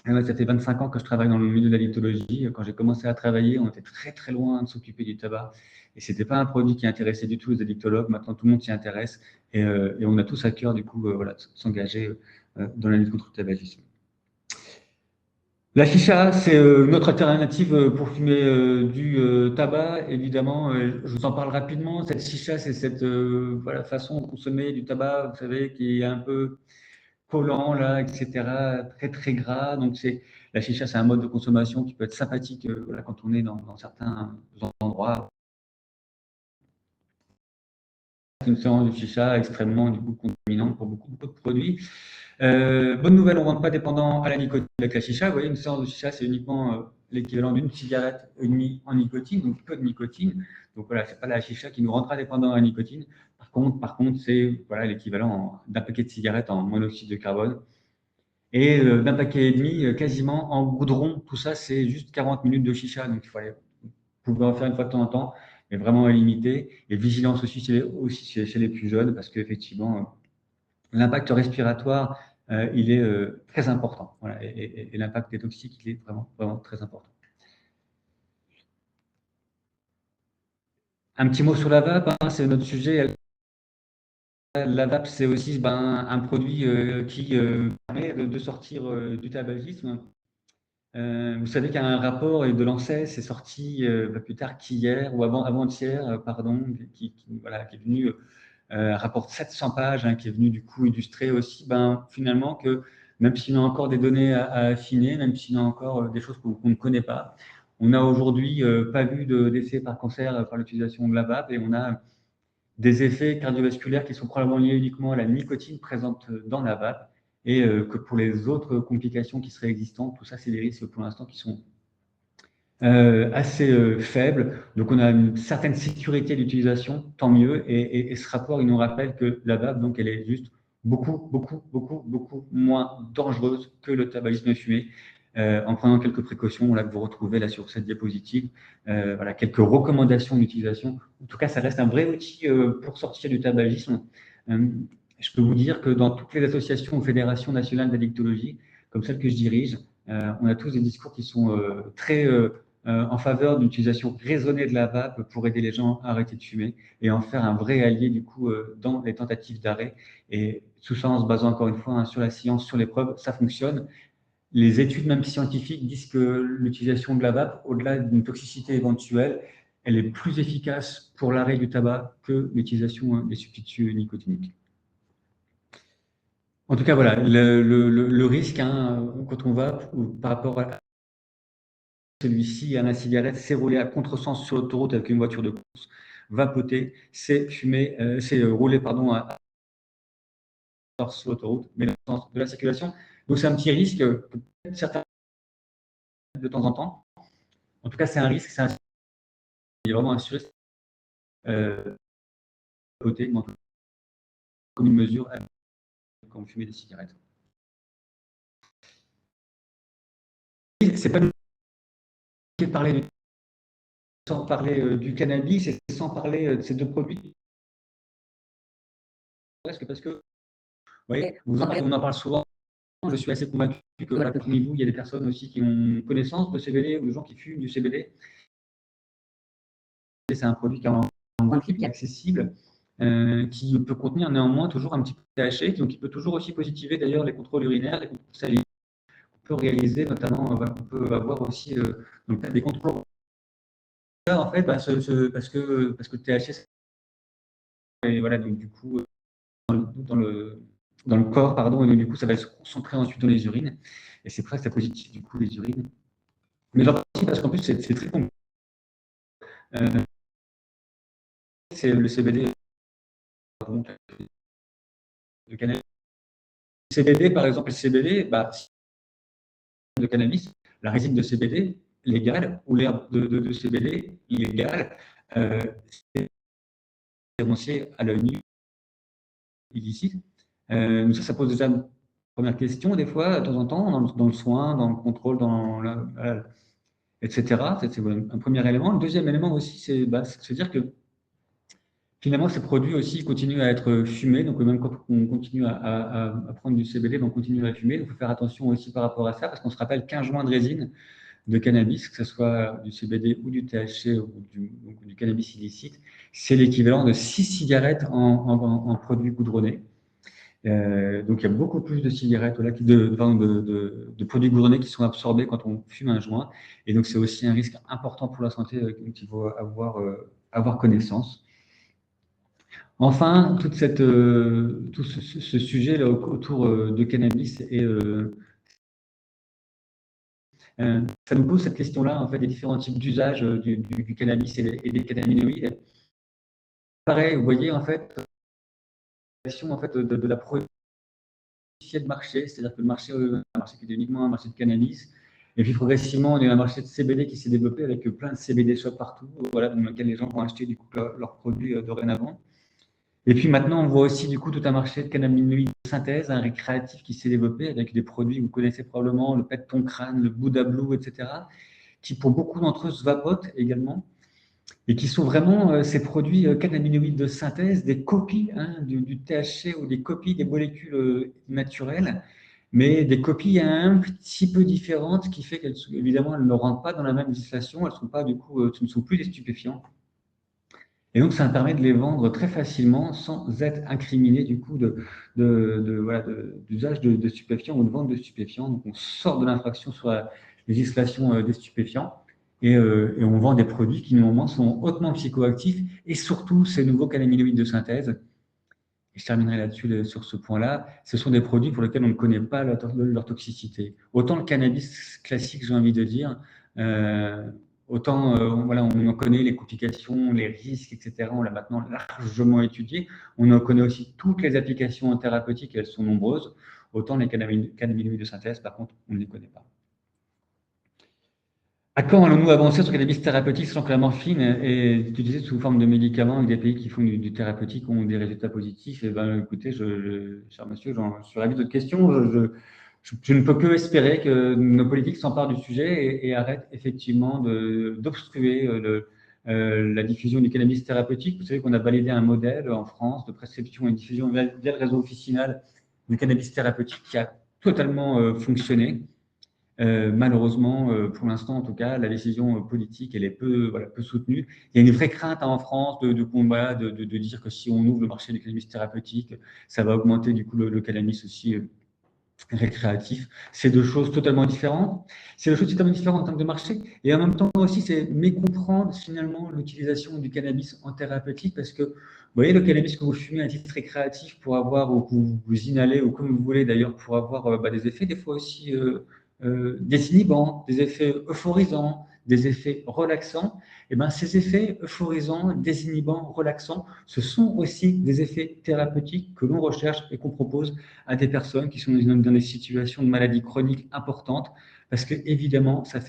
Ça fait 25 ans que je travaille dans le milieu de la dictologie. Quand j'ai commencé à travailler, on était très loin de s'occuper du tabac. Et ce n'était pas un produit qui intéressait du tout les addictologues. Maintenant, tout le monde s'y intéresse. Et on a tous à cœur, du coup, de s'engager dans la lutte contre le tabagisme. La chicha, c'est notre alternative pour fumer du tabac, évidemment. Je vous en parle rapidement. Cette chicha, c'est cette façon de consommer du tabac, vous savez, qui est un peu collant, là, etc., très gras. Donc, la chicha, c'est un mode de consommation qui peut être sympathique quand on est dans certains endroits. C'est une séance de chicha extrêmement contaminante pour beaucoup de produits. Bonne nouvelle, on ne rentre pas dépendant à la nicotine avec la chicha. Vous voyez, une séance de chicha, c'est uniquement l'équivalent d'une cigarette et demie en nicotine, donc peu de nicotine. Donc voilà, c'est pas la chicha qui nous rendra dépendants à la nicotine. Par contre, c'est voilà, l'équivalent d'un paquet de cigarettes en monoxyde de carbone. Et d'un paquet et demi, quasiment en goudron. Tout ça, c'est juste 40 minutes de chicha. Donc il faut aller, vous pouvez en faire une fois de temps en temps, mais vraiment à limiter. Et vigilance aussi chez les plus jeunes, parce qu'effectivement, l'impact respiratoire, il est très important. Voilà, et l'impact des toxiques, il est vraiment, vraiment très important. Un petit mot sur la vape, hein, c'est notre sujet. La vape, c'est aussi un produit qui permet de sortir du tabagisme. Vous savez qu'il y a un rapport de l'ANSES, c'est sorti pas plus tard qu'hier ou avant-hier, pardon, voilà, qui est venu, un rapport de 700 pages, hein, qui est venu du coup illustrer aussi finalement que même s'il y a encore des données à affiner, même s'il y a encore des choses qu'on ne connaît pas, on n'a aujourd'hui pas vu d'essai par cancer par l'utilisation de la vape, et on a des effets cardiovasculaires qui sont probablement liés uniquement à la nicotine présente dans la vape, et que pour les autres complications qui seraient existantes, tout ça, c'est des risques pour l'instant qui sont assez faibles. Donc, on a une certaine sécurité d'utilisation, tant mieux. Et ce rapport, il nous rappelle que la vape, donc, elle est juste beaucoup moins dangereuse que le tabagisme fumé. En prenant quelques précautions, là, que vous retrouvez là sur cette diapositive, voilà, quelques recommandations d'utilisation. En tout cas, ça reste un vrai outil pour sortir du tabagisme. Je peux vous dire que dans toutes les associations ou fédérations nationales d'addictologie, comme celle que je dirige, on a tous des discours qui sont très en faveur d'une utilisation raisonnée de la vape pour aider les gens à arrêter de fumer et en faire un vrai allié du coup dans les tentatives d'arrêt. Et tout ça en se basant encore une fois sur la science, sur les preuves, ça fonctionne. Les études même scientifiques disent que l'utilisation de la vape, au-delà d'une toxicité éventuelle, elle est plus efficace pour l'arrêt du tabac que l'utilisation des substituts nicotiniques. En tout cas, voilà, le risque, hein, quand on va par rapport à celui-ci, à la cigarette, c'est rouler à contresens sur l'autoroute avec une voiture de course, vapoter, c'est fumer, c'est rouler pardon, sur l'autoroute, mais dans le sens de la circulation. Donc c'est un petit risque que certains de temps en temps. En tout cas, c'est un risque, il est vraiment assuré vapoter, comme une mesure quand vous fumez des cigarettes. C'est pas de parler sans parler du cannabis et sans parler de ces deux produits. Parce que, vous voyez, on en parle souvent. Je suis assez convaincu que voilà, parmi vous, il y a des personnes aussi qui ont connaissance de CBD ou des gens qui fument du CBD. C'est un produit qui est en prix, qui est accessible, qui peut contenir néanmoins toujours un petit peu de THC, donc qui peut toujours aussi positiver d'ailleurs les contrôles urinaires, les contrôles salivaires. On peut réaliser notamment, on peut avoir aussi donc, des contrôles. En fait, parce que le THC, et voilà, donc du coup, dans le corps, pardon, et donc, du coup, ça va se concentrer ensuite dans les urines, et c'est presque positif, du coup, les urines. Mais j'en parle aussi parce qu'en plus, c'est très compliqué. C'est le CBD, de cannabis. CBD, par exemple, le CBD, de cannabis, la résine de CBD légale ou l'herbe de CBD illégale, c'est dénoncé à l'œil nu illicite. Donc ça pose déjà une première question, des fois, de temps en temps, dans le soin, dans le contrôle, etc. C'est un premier élément. Le deuxième élément aussi, c'est de se dire que finalement, ces produits aussi continuent à être fumés. Donc, même quand on continue à prendre du CBD, on continue à fumer. Donc, il faut faire attention aussi par rapport à ça, parce qu'on se rappelle qu'un joint de résine de cannabis, que ce soit du CBD ou du THC ou du cannabis illicite, c'est l'équivalent de 6 cigarettes en produits goudronnés. Donc, il y a beaucoup plus de cigarettes, de produits goudronnés qui sont absorbés quand on fume un joint. Et donc, c'est aussi un risque important pour la santé dont il faut avoir connaissance. Enfin, tout ce sujet là, autour de cannabis ça nous pose cette question-là, en fait, des différents types d'usage du cannabis et des cannabinoïdes. Pareil, vous voyez, en fait, l'action en fait, de la prohibition de marché, c'est-à-dire que le marché qui est uniquement un marché de cannabis, Et puis progressivement, on a un marché de CBD qui s'est développé avec plein de CBD shops partout, voilà, dans lequel les gens vont acheter du coup leurs produits dorénavant. Et puis maintenant, on voit aussi du coup tout un marché de cannabinoïdes de synthèse, un récréatif qui s'est développé avec des produits que vous connaissez probablement, le pet ton crâne, le Buddha Blue, etc., qui pour beaucoup d'entre eux se vapotent également, et qui sont vraiment ces produits cannabinoïdes de synthèse, des copies du THC ou des copies des molécules naturelles, mais des copies un petit peu différentes, ce qui fait qu'évidemment, elles ne rentrent pas dans la même législation, elles sont pas du coup, ce ne sont plus des stupéfiants. Et donc, ça permet de les vendre très facilement sans être incriminé du coup d'usage de stupéfiants ou de vente de stupéfiants. Donc, on sort de l'infraction sur la législation des stupéfiants et on vend des produits qui, normalement, sont hautement psychoactifs et surtout ces nouveaux cannabinoïdes de synthèse. Et je terminerai là-dessus, sur ce point-là. Ce sont des produits pour lesquels on ne connaît pas leur toxicité. Autant le cannabis classique, j'ai envie de dire, autant voilà, on en connaît les complications, les risques, etc. On l'a maintenant largement étudié. On en connaît aussi toutes les applications thérapeutiques, elles sont nombreuses. Autant les cannabinoïdes de synthèse, par contre, on ne les connaît pas. À quand allons-nous avancer sur le cannabis thérapeutique, sachant que la morphine est utilisée sous forme de médicament avec des pays qui font du thérapeutique ont des résultats positifs? Eh ben, écoutez, cher monsieur, je suis ravi de votre question. Je ne peux que espérer que nos politiques s'emparent du sujet et arrêtent effectivement d'obstruer la diffusion du cannabis thérapeutique. Vous savez qu'on a validé un modèle en France de prescription et diffusion via le réseau officinal du cannabis thérapeutique qui a totalement fonctionné. Malheureusement, pour l'instant, en tout cas, la décision politique, elle est peu soutenue. Il y a une vraie crainte en France de dire que si on ouvre le marché du cannabis thérapeutique, ça va augmenter du coup le cannabis aussi récréatif. C'est deux choses totalement différentes. C'est deux choses totalement différentes en termes de marché. Et en même temps aussi, c'est mécomprendre finalement l'utilisation du cannabis en thérapeutique parce que vous voyez, le cannabis que vous fumez à titre récréatif pour avoir, ou que vous inhalez, ou comme vous voulez d'ailleurs, pour avoir des effets des fois aussi désinhibants, des effets euphorisants, des effets relaxants, et ben, ces effets euphorisants, désinhibants, relaxants, ce sont aussi des effets thérapeutiques que l'on recherche et qu'on propose à des personnes qui sont dans des situations de maladies chroniques importantes, parce que évidemment, ça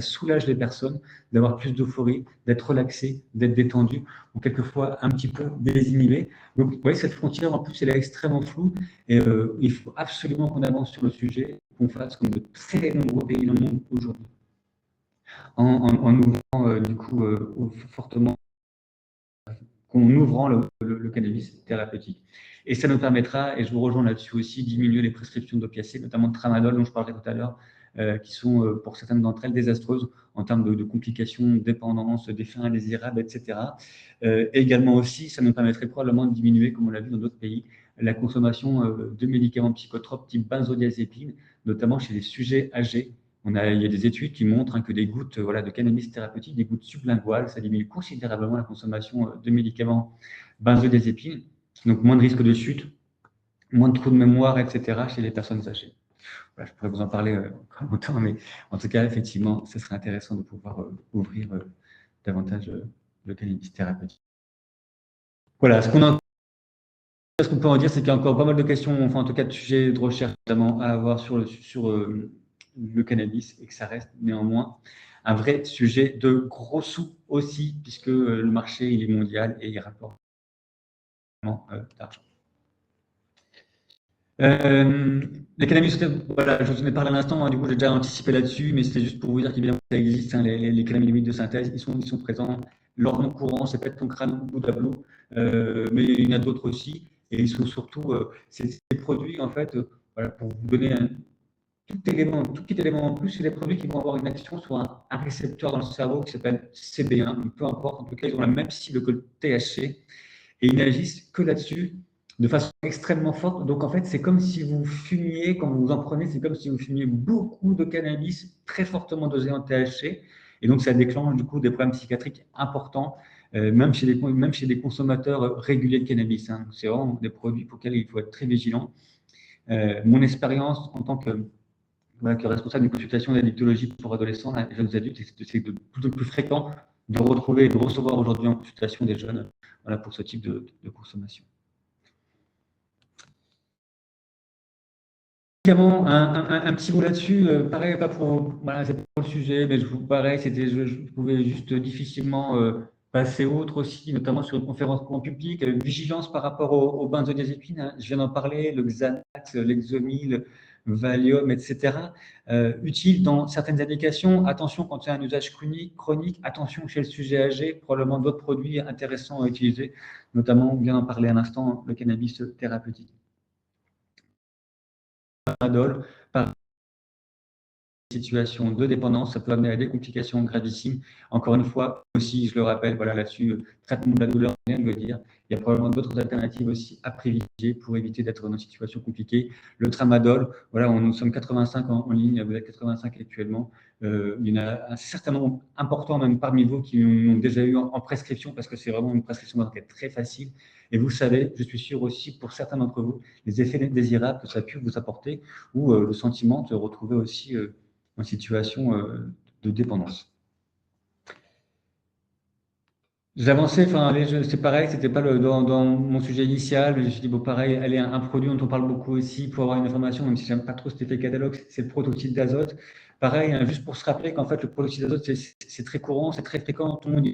soulage les personnes d'avoir plus d'euphorie, d'être relaxées, d'être détendues, ou quelquefois un petit peu désinhibées. Donc, vous voyez, cette frontière, en plus, elle est extrêmement floue, et il faut absolument qu'on avance sur le sujet, qu'on fasse comme de très nombreux pays dans le monde aujourd'hui, en ouvrant du coup fortement, qu'en ouvrant le cannabis thérapeutique. Et ça nous permettra, et je vous rejoins là-dessus aussi, diminuer les prescriptions d'opiacés, notamment de tramadol dont je parlerai tout à l'heure, qui sont pour certaines d'entre elles désastreuses en termes de complications, de dépendance, d'effets indésirables, etc. Également aussi, ça nous permettrait probablement de diminuer, comme on l'a vu dans d'autres pays, la consommation de médicaments psychotropes type benzodiazépine, notamment chez les sujets âgés. Il y a des études qui montrent que des gouttes de cannabis thérapeutique, des gouttes sublinguales, ça diminue considérablement la consommation de médicaments benzodiazépines, donc moins de risque de chute, moins de trous de mémoire, etc. chez les personnes âgées. Voilà, je pourrais vous en parler encore longtemps, mais en tout cas, effectivement, ce serait intéressant de pouvoir ouvrir davantage le cannabis thérapeutique. Voilà, ce qu'on peut en dire, c'est qu'il y a encore pas mal de questions, enfin en tout cas de sujets de recherche notamment à avoir sur le cannabis et que ça reste néanmoins un vrai sujet de gros sous aussi, puisque le marché il est mondial et il rapporte d'argent. Les cannabis, voilà, je vous en ai parlé à l'instant, du coup j'ai déjà anticipé là-dessus, mais c'était juste pour vous dire qu'évidemment ça existe, les cannabinoïdes de synthèse, ils sont présents. Leur nom courant, c'est peut-être ton crâne ou Buddha Blue, mais il y en a d'autres aussi, et ils sont surtout, c'est des produits en fait, voilà, pour vous donner un tout petit élément en plus, c'est des produits qui vont avoir une action sur un récepteur dans le cerveau qui s'appelle CB1, peu importe, en tout cas ils ont la même cible que le THC, et ils n'agissent que là-dessus de façon extrêmement forte. Donc en fait, c'est comme si vous fumiez, quand vous en prenez, c'est comme si vous fumiez beaucoup de cannabis très fortement dosé en THC. Et donc ça déclenche du coup des problèmes psychiatriques importants, même chez des consommateurs réguliers de cannabis. C'est vraiment des produits pour lesquels il faut être très vigilant. Mon expérience en tant que responsable d'une consultation d'addictologie pour adolescents et jeunes adultes, c'est de plus en plus fréquent de retrouver et de recevoir aujourd'hui en consultation des jeunes pour ce type de consommation. Évidemment, un petit mot là-dessus, pareil, pas pour, voilà, c'est pas pour le sujet, mais pareil, je pouvais juste difficilement passer autre aussi, notamment sur une conférence grand public, vigilance par rapport aux benzodiazépines, hein. Je viens d'en parler, le Xanax, l'Exomil, Valium, etc. Utile dans certaines indications. Attention quand il y a un usage chronique, attention chez le sujet âgé, probablement d'autres produits intéressants à utiliser, notamment, on vient d'en parler à l'instant, le cannabis thérapeutique. Tramadol, par situation de dépendance, ça peut amener à des complications gravissimes. Encore une fois, aussi, je le rappelle, voilà là-dessus, traitement de la douleur, rien de le dire. Il y a probablement d'autres alternatives aussi à privilégier pour éviter d'être dans une situation compliquée. Le tramadol, voilà, nous sommes 85 en ligne, vous êtes 85 actuellement. Il y en a un certain nombre important, même parmi vous, qui l'ont déjà eu en prescription, parce que c'est vraiment une prescription qui est très facile. Et vous savez, je suis sûr aussi, pour certains d'entre vous, les effets désirables que ça a pu vous apporter, ou le sentiment de se retrouver aussi en situation de dépendance. J'avançais, enfin, c'est pareil, c'était pas dans mon sujet initial, mais je me suis dit, bon, pareil, allez, un produit dont on parle beaucoup aussi pour avoir une information, même si j'aime pas trop cet effet catalogue, c'est le protoxyde d'azote. Pareil, hein, juste pour se rappeler qu'en fait, le protoxyde d'azote, c'est très courant, c'est très fréquent, tout le monde dit,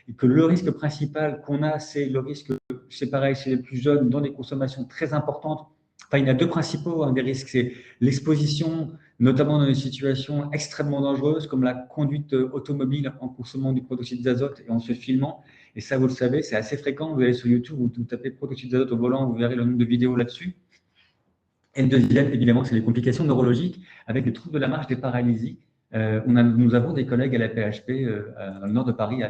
et que le risque principal qu'on a, c'est le risque, c'est pareil, chez les plus jeunes, dans des consommations très importantes. Enfin, il y en a deux principaux des risques, c'est l'exposition, notamment dans des situations extrêmement dangereuses, comme la conduite automobile en consommant du protoxyde d'azote et en se filmant. Et ça, vous le savez, c'est assez fréquent. Vous allez sur YouTube, vous tapez protoxyde d'azote au volant, vous verrez le nombre de vidéos là-dessus. Et le deuxième, évidemment, c'est les complications neurologiques avec les troubles de la marche, des paralysies. Nous avons des collègues à la PHP, dans le nord de Paris,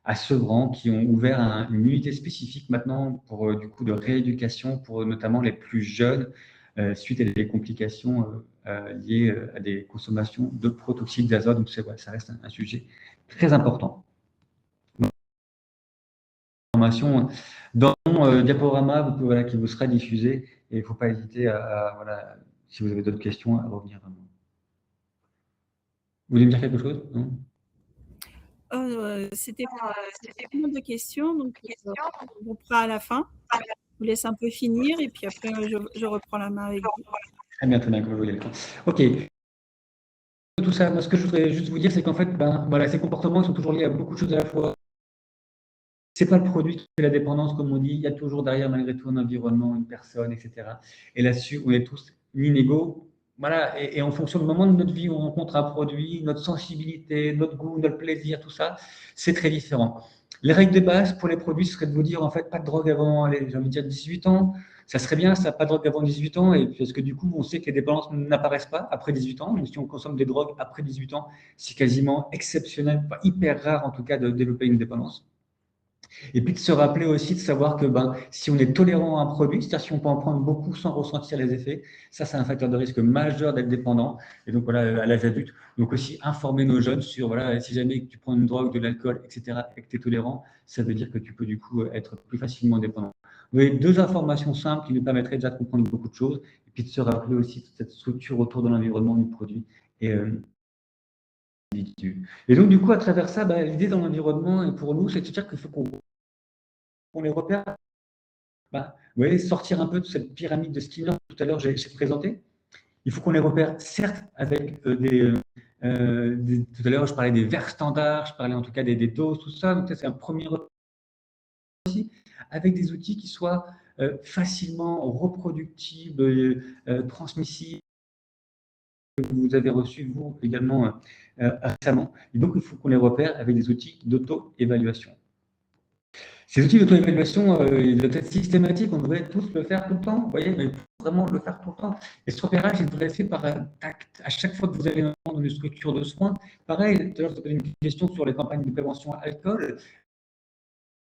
à Sevran, qui ont ouvert une unité spécifique maintenant pour du coup de rééducation pour notamment les plus jeunes suite à des complications liées à des consommations de protoxyde d'azote. Donc ça reste un sujet très important. Information dans mon diaporama voilà, qui vous sera diffusé et il ne faut pas hésiter voilà, si vous avez d'autres questions, à revenir à moi. Vous voulez me dire quelque chose? Non, c'était pas mal de questions, donc on reprend à la fin. Je vous laisse un peu finir et puis après je reprends la main avec vous. Très bien, vous voyez le temps. Ok. Tout ça, moi, ce que je voudrais juste vous dire, c'est qu'en fait, voilà, ces comportements ils sont toujours liés à beaucoup de choses à la fois. C'est pas le produit qui fait la dépendance, comme on dit. Il y a toujours derrière, malgré tout, un environnement, une personne, etc. Et là-dessus, on est tous inégaux. Voilà. Et en fonction du moment de notre vie où on rencontre un produit, notre sensibilité, notre goût, notre plaisir, tout ça, c'est très différent. Les règles de base pour les produits seraient de vous dire, en fait, pas de drogue avant, j'ai envie de dire 18 ans. Ça serait bien, ça, pas de drogue avant 18 ans, et parce que du coup, on sait que les dépendances n'apparaissent pas après 18 ans. Donc, si on consomme des drogues après 18 ans, c'est quasiment exceptionnel, pas hyper rare en tout cas, de développer une dépendance. Et puis de se rappeler aussi de savoir que si on est tolérant à un produit, c'est-à-dire si on peut en prendre beaucoup sans ressentir les effets, ça c'est un facteur de risque majeur d'être dépendant. Et donc voilà, à l'âge adulte, donc aussi informer nos jeunes sur voilà, si jamais tu prends une drogue, de l'alcool, etc., et que tu es tolérant, ça veut dire que tu peux du coup être plus facilement dépendant. Vous avez deux informations simples qui nous permettraient déjà de comprendre beaucoup de choses, et puis de se rappeler aussi toute cette structure autour de l'environnement du produit. Et donc, du coup, à travers ça, l'idée dans l'environnement, et pour nous, c'est de se dire qu'il faut qu'on les repère. Vous voyez, sortir un peu de cette pyramide de Skinner que tout à l'heure j'ai présenté. Il faut qu'on les repère, certes, avec tout à l'heure, je parlais des verres standards, je parlais en tout cas des doses, tout ça. Donc, ça, c'est un premier repère aussi, avec des outils qui soient facilement reproductibles, transmissibles, que vous avez reçu, vous, également, récemment. Et donc, il faut qu'on les repère avec des outils d'auto-évaluation. Ces outils d'auto-évaluation, ils doivent être systématiques, on devrait tous le faire tout le temps, vous voyez, mais vraiment le faire tout le temps. Et ce repérage, il devrait être fait par à chaque fois que vous allez dans une structure de soins. Pareil, tout à l'heure, je posais une question sur les campagnes de prévention alcool.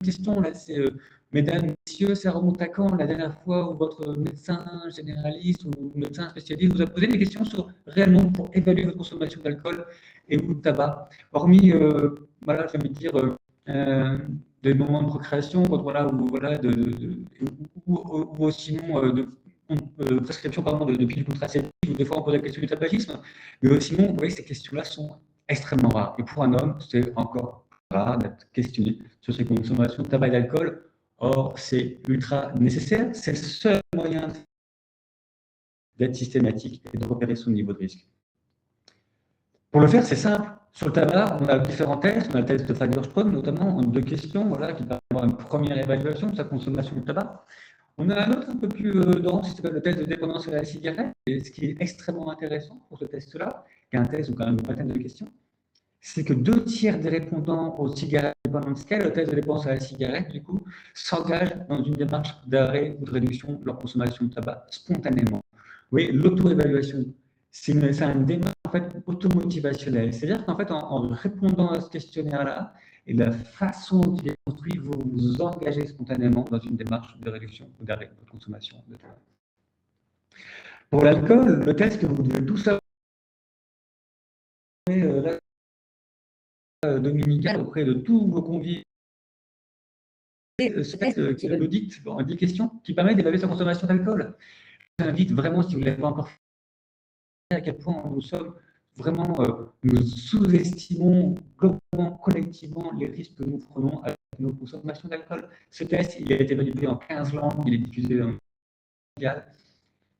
Une question, là, c'est, mesdames, messieurs, ça remonte à quand la dernière fois où votre médecin généraliste ou médecin spécialiste vous a posé des questions sur réellement pour évaluer votre consommation d'alcool et ou de tabac, hormis, voilà, j'ai envie de dire, des moments de procréation, voilà, ou sinon de prescription de pilules contraceptives, ou des fois on pose la question du tabagisme, mais sinon, vous voyez, ces questions-là sont extrêmement rares. Et pour un homme, c'est encore rare d'être questionné sur ses consommations de tabac et d'alcool, Or, c'est ultra nécessaire, c'est le seul moyen d'être systématique et de repérer son niveau de risque. Pour le faire, c'est simple. Sur le tabac, on a différents tests. On a le test de Fagerström, notamment, en 2 questions, voilà, qui permet d'avoir une première évaluation de sa consommation de tabac. On a un autre un peu plus dense, qui s'appelle le test de dépendance à la cigarette. Et ce qui est extrêmement intéressant pour ce test-là, qui est un test ou quand même une vingtaine de questions, c'est que 2 tiers des répondants aux cigarettes dépendantes, le test de dépendance à la cigarette, du coup, s'engagent dans une démarche d'arrêt ou de réduction de leur consommation de tabac spontanément. Oui, l'auto-évaluation, c'est une démarche en fait automotivationnelle. C'est-à-dire qu'en fait, en répondant à ce questionnaire-là et de la façon dont il est construit, vous vous engagez spontanément dans une démarche de réduction ou d'arrêt de consommation de tabac. Pour l'alcool, le test que vous devez tout savoir, dominical auprès de tous vos convives. Ce test qui est l'audit en 10 questions qui permet d'évaluer sa consommation d'alcool. Je vous invite vraiment, si vous ne l'avez pas encore fait, à quel point nous sommes vraiment, nous sous-estimons globalement, collectivement les risques que nous prenons avec nos consommations d'alcool. Ce test, il a été validé en 15 langues, il est diffusé dans le mondial,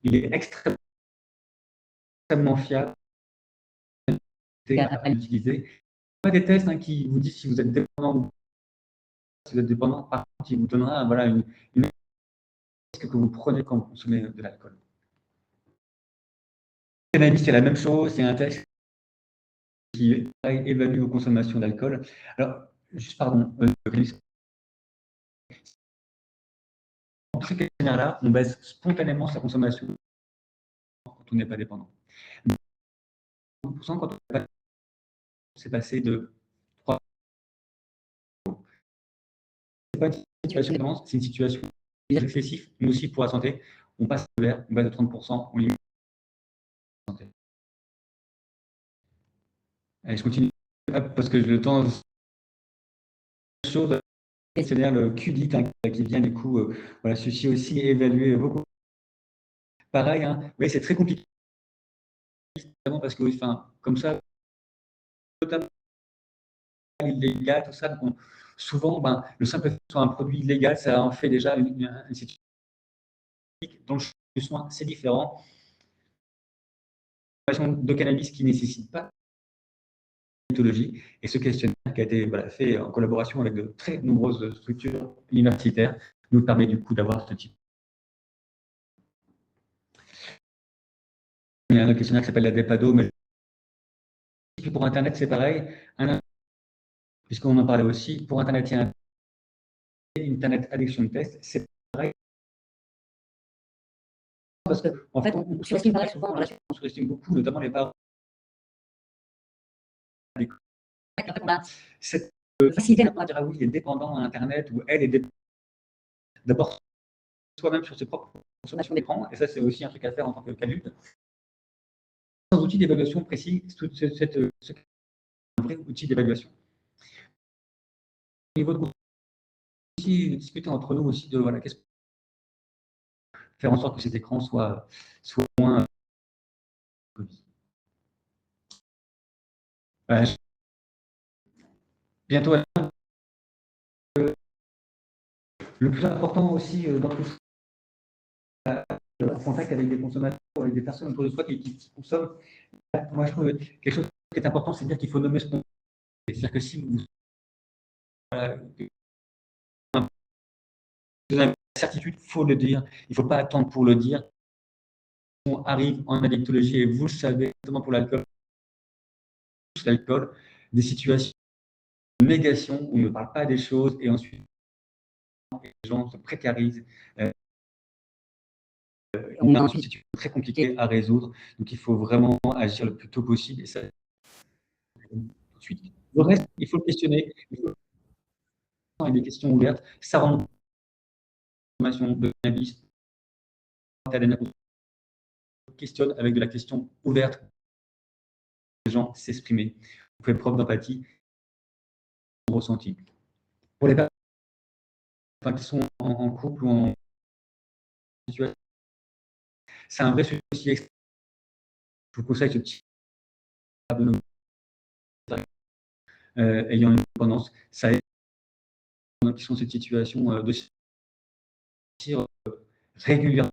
il est extrêmement fiable à utiliser. Pas des tests qui vous disent si vous êtes dépendant ou si vous êtes dépendant, par contre, il vous donnera voilà, une risque que vous prenez quand vous consommez de l'alcool. Cannabis, c'est la même chose, c'est un test qui évalue vos consommations d'alcool. Alors, juste pardon, dans ce questionnaire-là, on baisse spontanément sa consommation quand on n'est pas dépendant. 30% quand on n'est pas dépendant, c'est passé de 3. C'est pas une situation de dépendance, c'est une situation excessive, mais aussi pour la santé. On passe de vert, on baisse de 30%, on limite la santé. Allez, je continue parce que le temps chose questionnaire, le QDIT, qui vient du coup, voilà, ceci aussi évaluer beaucoup. Pareil, oui, c'est très compliqué, parce que, enfin, comme ça, totalement illégal, tout ça, donc souvent, le simple fait que ce soit un produit illégal, ça en fait déjà une situation. Dans le soin, c'est différent. De cannabis qui ne nécessite pas de mythologie, et ce questionnaire qui a été fait en collaboration avec de très nombreuses structures universitaires nous permet du coup d'avoir ce type. Il y a un autre questionnaire qui s'appelle la DEPADO, mais pour Internet, c'est pareil. Puisqu'on en parlait aussi, pour Internet, il y a un Internet Addiction Test, c'est pareil. Parce qu'en fait, on surestime souvent, on surestime beaucoup, notamment les parents. Cette facilité à dire, ah oui, il est dépendant à Internet, ou elle est dépendante. D'abord, soi-même sur ses propres consommations d'écran, et ça, c'est aussi un truc à faire en tant qu'adulte. Sans outil d'évaluation précis, c'est un vrai outil d'évaluation. Au niveau de aussi discuter entre nous aussi de voilà, qu'est-ce faire en sorte que ces écrans soient moins bientôt. Le plus important aussi dans tout ça, en contact avec des consommateurs, avec des personnes autour de soi qui consomment. Moi, je trouve quelque chose qui est important, c'est de dire qu'il faut nommer ce qu'on fait. C'est-à-dire que si vous avez une certitude, il faut le dire. Il ne faut pas attendre pour le dire. On arrive en addictologie, et vous le savez, notamment pour l'alcool, des situations de négation où on ne parle pas des choses et ensuite les gens se précarisent. On a ensuite une situation très compliquée à résoudre, donc il faut vraiment agir le plus tôt possible. Et ça, ensuite, le reste, il faut le questionner. Il faut avec des questions ouvertes. Ça rend l'information de cannabis. Questionne avec de la question ouverte. Les gens s'exprimer. Vous faites preuve d'empathie, ressenti. Pour les personnes qui sont en couple ou en situation, c'est un vrai souci. Je vous conseille ce petit ayant une dépendance, ça aide qui sont cette situation de régulièrement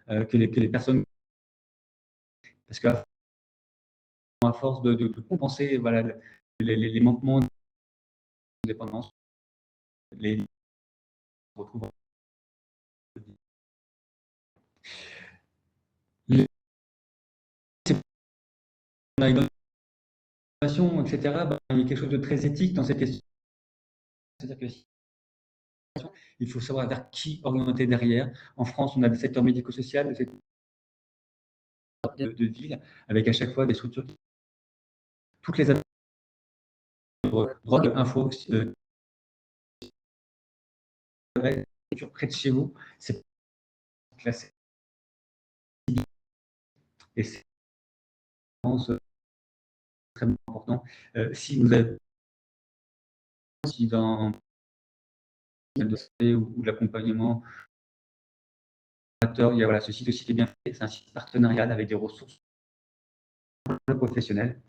que les personnes, parce qu'à force de compenser voilà, les manquements de dépendance, les retrouvent. On a une innovation, etc. Il y a quelque chose de très éthique dans cette question. C'est-à-dire que il faut savoir vers qui orienter derrière. En France, on a des secteurs médico-sociaux, des secteurs de ville, avec à chaque fois des structures qui toutes les drogue, info, près de chez vous, c'est classé. Et c'est extrêmement important. Si vous avez dans ou de l'accompagnement, il y a voilà, ce site aussi qui est bien fait, c'est un site partenarial avec des ressources professionnelles.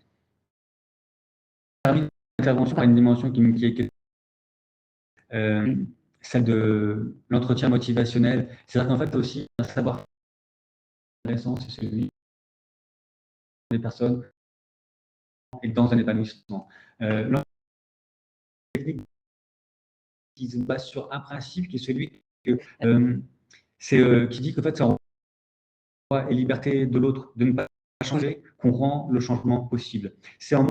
Parmi l'intervention, il y a une dimension qui est celle de l'entretien motivationnel. C'est-à-dire qu'en fait, aussi, un savoir intéressant, c'est celui des personnes et dans un épanouissement. Technique qui se base sur un principe qui est celui que qui dit qu'en fait, c'est en droit et liberté de l'autre de ne pas changer qu'on rend le changement possible. C'est en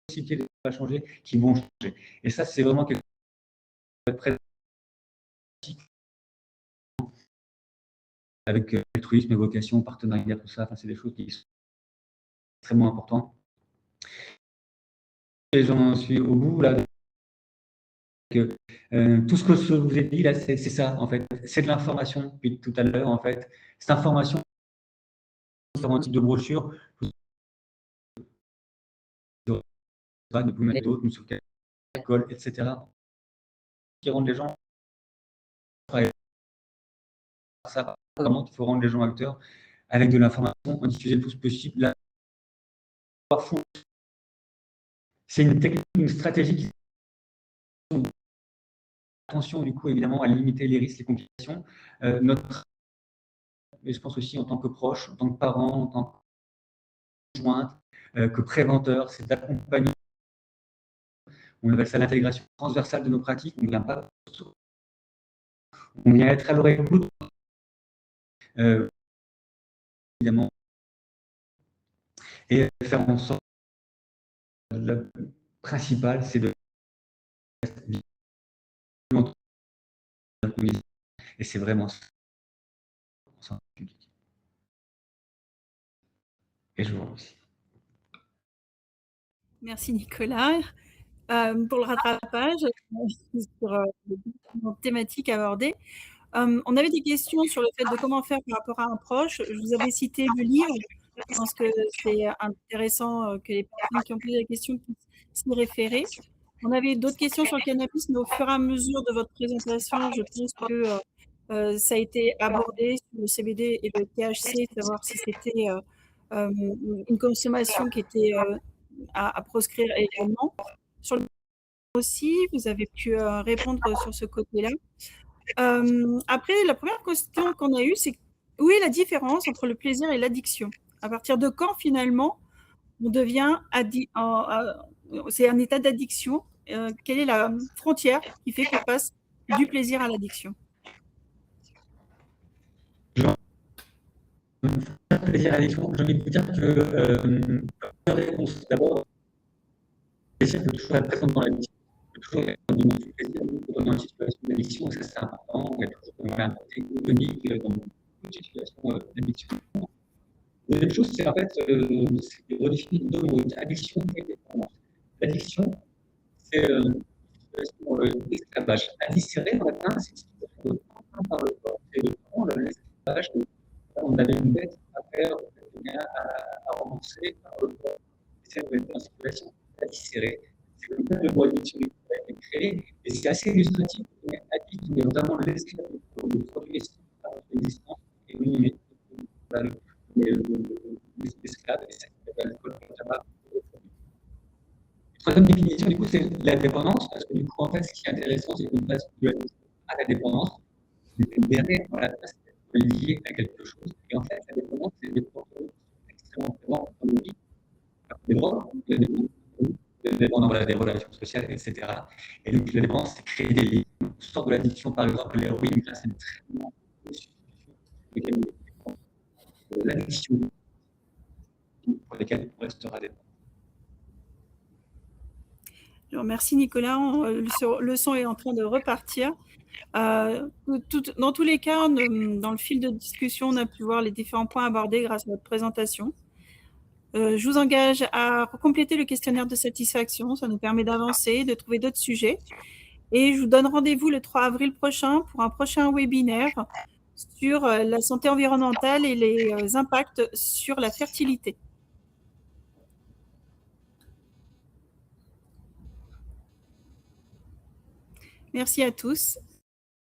possibilité de ne pas changer qui vont changer. Et ça, c'est vraiment quelque chose de très avec altruisme, vocation, partenariat, tout ça. Enfin, c'est des choses qui sont extrêmement importantes. Et j'en suis au bout là. Que, tout ce que je vous ai dit là, c'est ça en fait. C'est de l'information depuis tout à l'heure en fait. Cette information, différents types de brochures, de vous mettre d'autres, sur quelle école, etc. Qui rendent les gens. Ça, vraiment, il faut rendre les gens acteurs avec de l'information, en diffuser le plus possible. Là, c'est une technique, une stratégie qui attention du coup évidemment à limiter les risques, les complications. Mais je pense aussi en tant que proche, en tant que parent, en tant que conjointe, que préventeur, c'est d'accompagner. On appelle ça l'intégration transversale de nos pratiques. On ne vient pas, on vient être à l'oreille écoute. Évidemment, et faire en sorte. Le principal, c'est de et c'est vraiment ça. Et je vous remercie. Merci Nicolas pour le rattrapage sur les différentes thématiques abordées. On avait des questions sur le fait de comment faire par rapport à un proche. Je vous avais cité le livre. Je pense que c'est intéressant que les personnes qui ont posé la question puissent s'y référer. On avait d'autres questions sur le cannabis, mais au fur et à mesure de votre présentation, je pense que ça a été abordé sur le CBD et le THC, savoir si c'était une consommation qui était à proscrire également. Sur le aussi, vous avez pu répondre sur ce côté-là. Après, la première question qu'on a eue, c'est où est la différence entre le plaisir et l'addiction? À partir de quand, finalement, on devient c'est un état d'addiction? Quelle est la frontière qui fait qu'on passe du plaisir à l'addiction? Plaisir à l'addiction, j'ai envie de vous dire que réponse. D'abord, le plaisir peut toujours être présent dans l'addiction. Toujours être dans une situation d'addiction, ça c'est important. Il y a toujours un côté économique dans une situation d'addiction. La deuxième chose, c'est en fait c'est de redéfinir deux mots, addiction et dépendance. L'addiction, c'est une situation d'esclavage. Additionner en latin, c'est une situation de prendre par le corps. C'est de prendre l'esclavage. On avait une dette à faire, à rembourser par le corps. C'est une situation additionner. C'est comme ça que le mot addiction a été créé, et c'est assez illustratif. Addict, on est vraiment l'esclave de produits existants et minimés. L'esclave, et ça s'appelle l'alcool, le tabac. Troisième définition, du coup, c'est la dépendance, parce que du du coup, en fait, ce qui est intéressant, c'est qu'on passe de à la dépendance, mais derrière, dans la place, c'est lié à quelque chose. Et en fait, la dépendance, c'est des comportements extrêmement présents dans nos vies. Des drogues, il y a des dépendants, voilà, des relations sociales, etc. Et donc, la dépendance, c'est créer des liens. On sort de l'addiction, par exemple, l'héroïne, grâce à une traitement l'addiction pour lesquelles on restera dépendant. Merci Nicolas, le son est en train de repartir. Dans tous les cas, dans le fil de discussion, on a pu voir les différents points abordés grâce à votre présentation. Je vous engage à compléter le questionnaire de satisfaction, ça nous permet d'avancer, de trouver d'autres sujets. Et je vous donne rendez-vous le 3 avril prochain pour un prochain webinaire sur la santé environnementale et les impacts sur la fertilité. Merci à tous.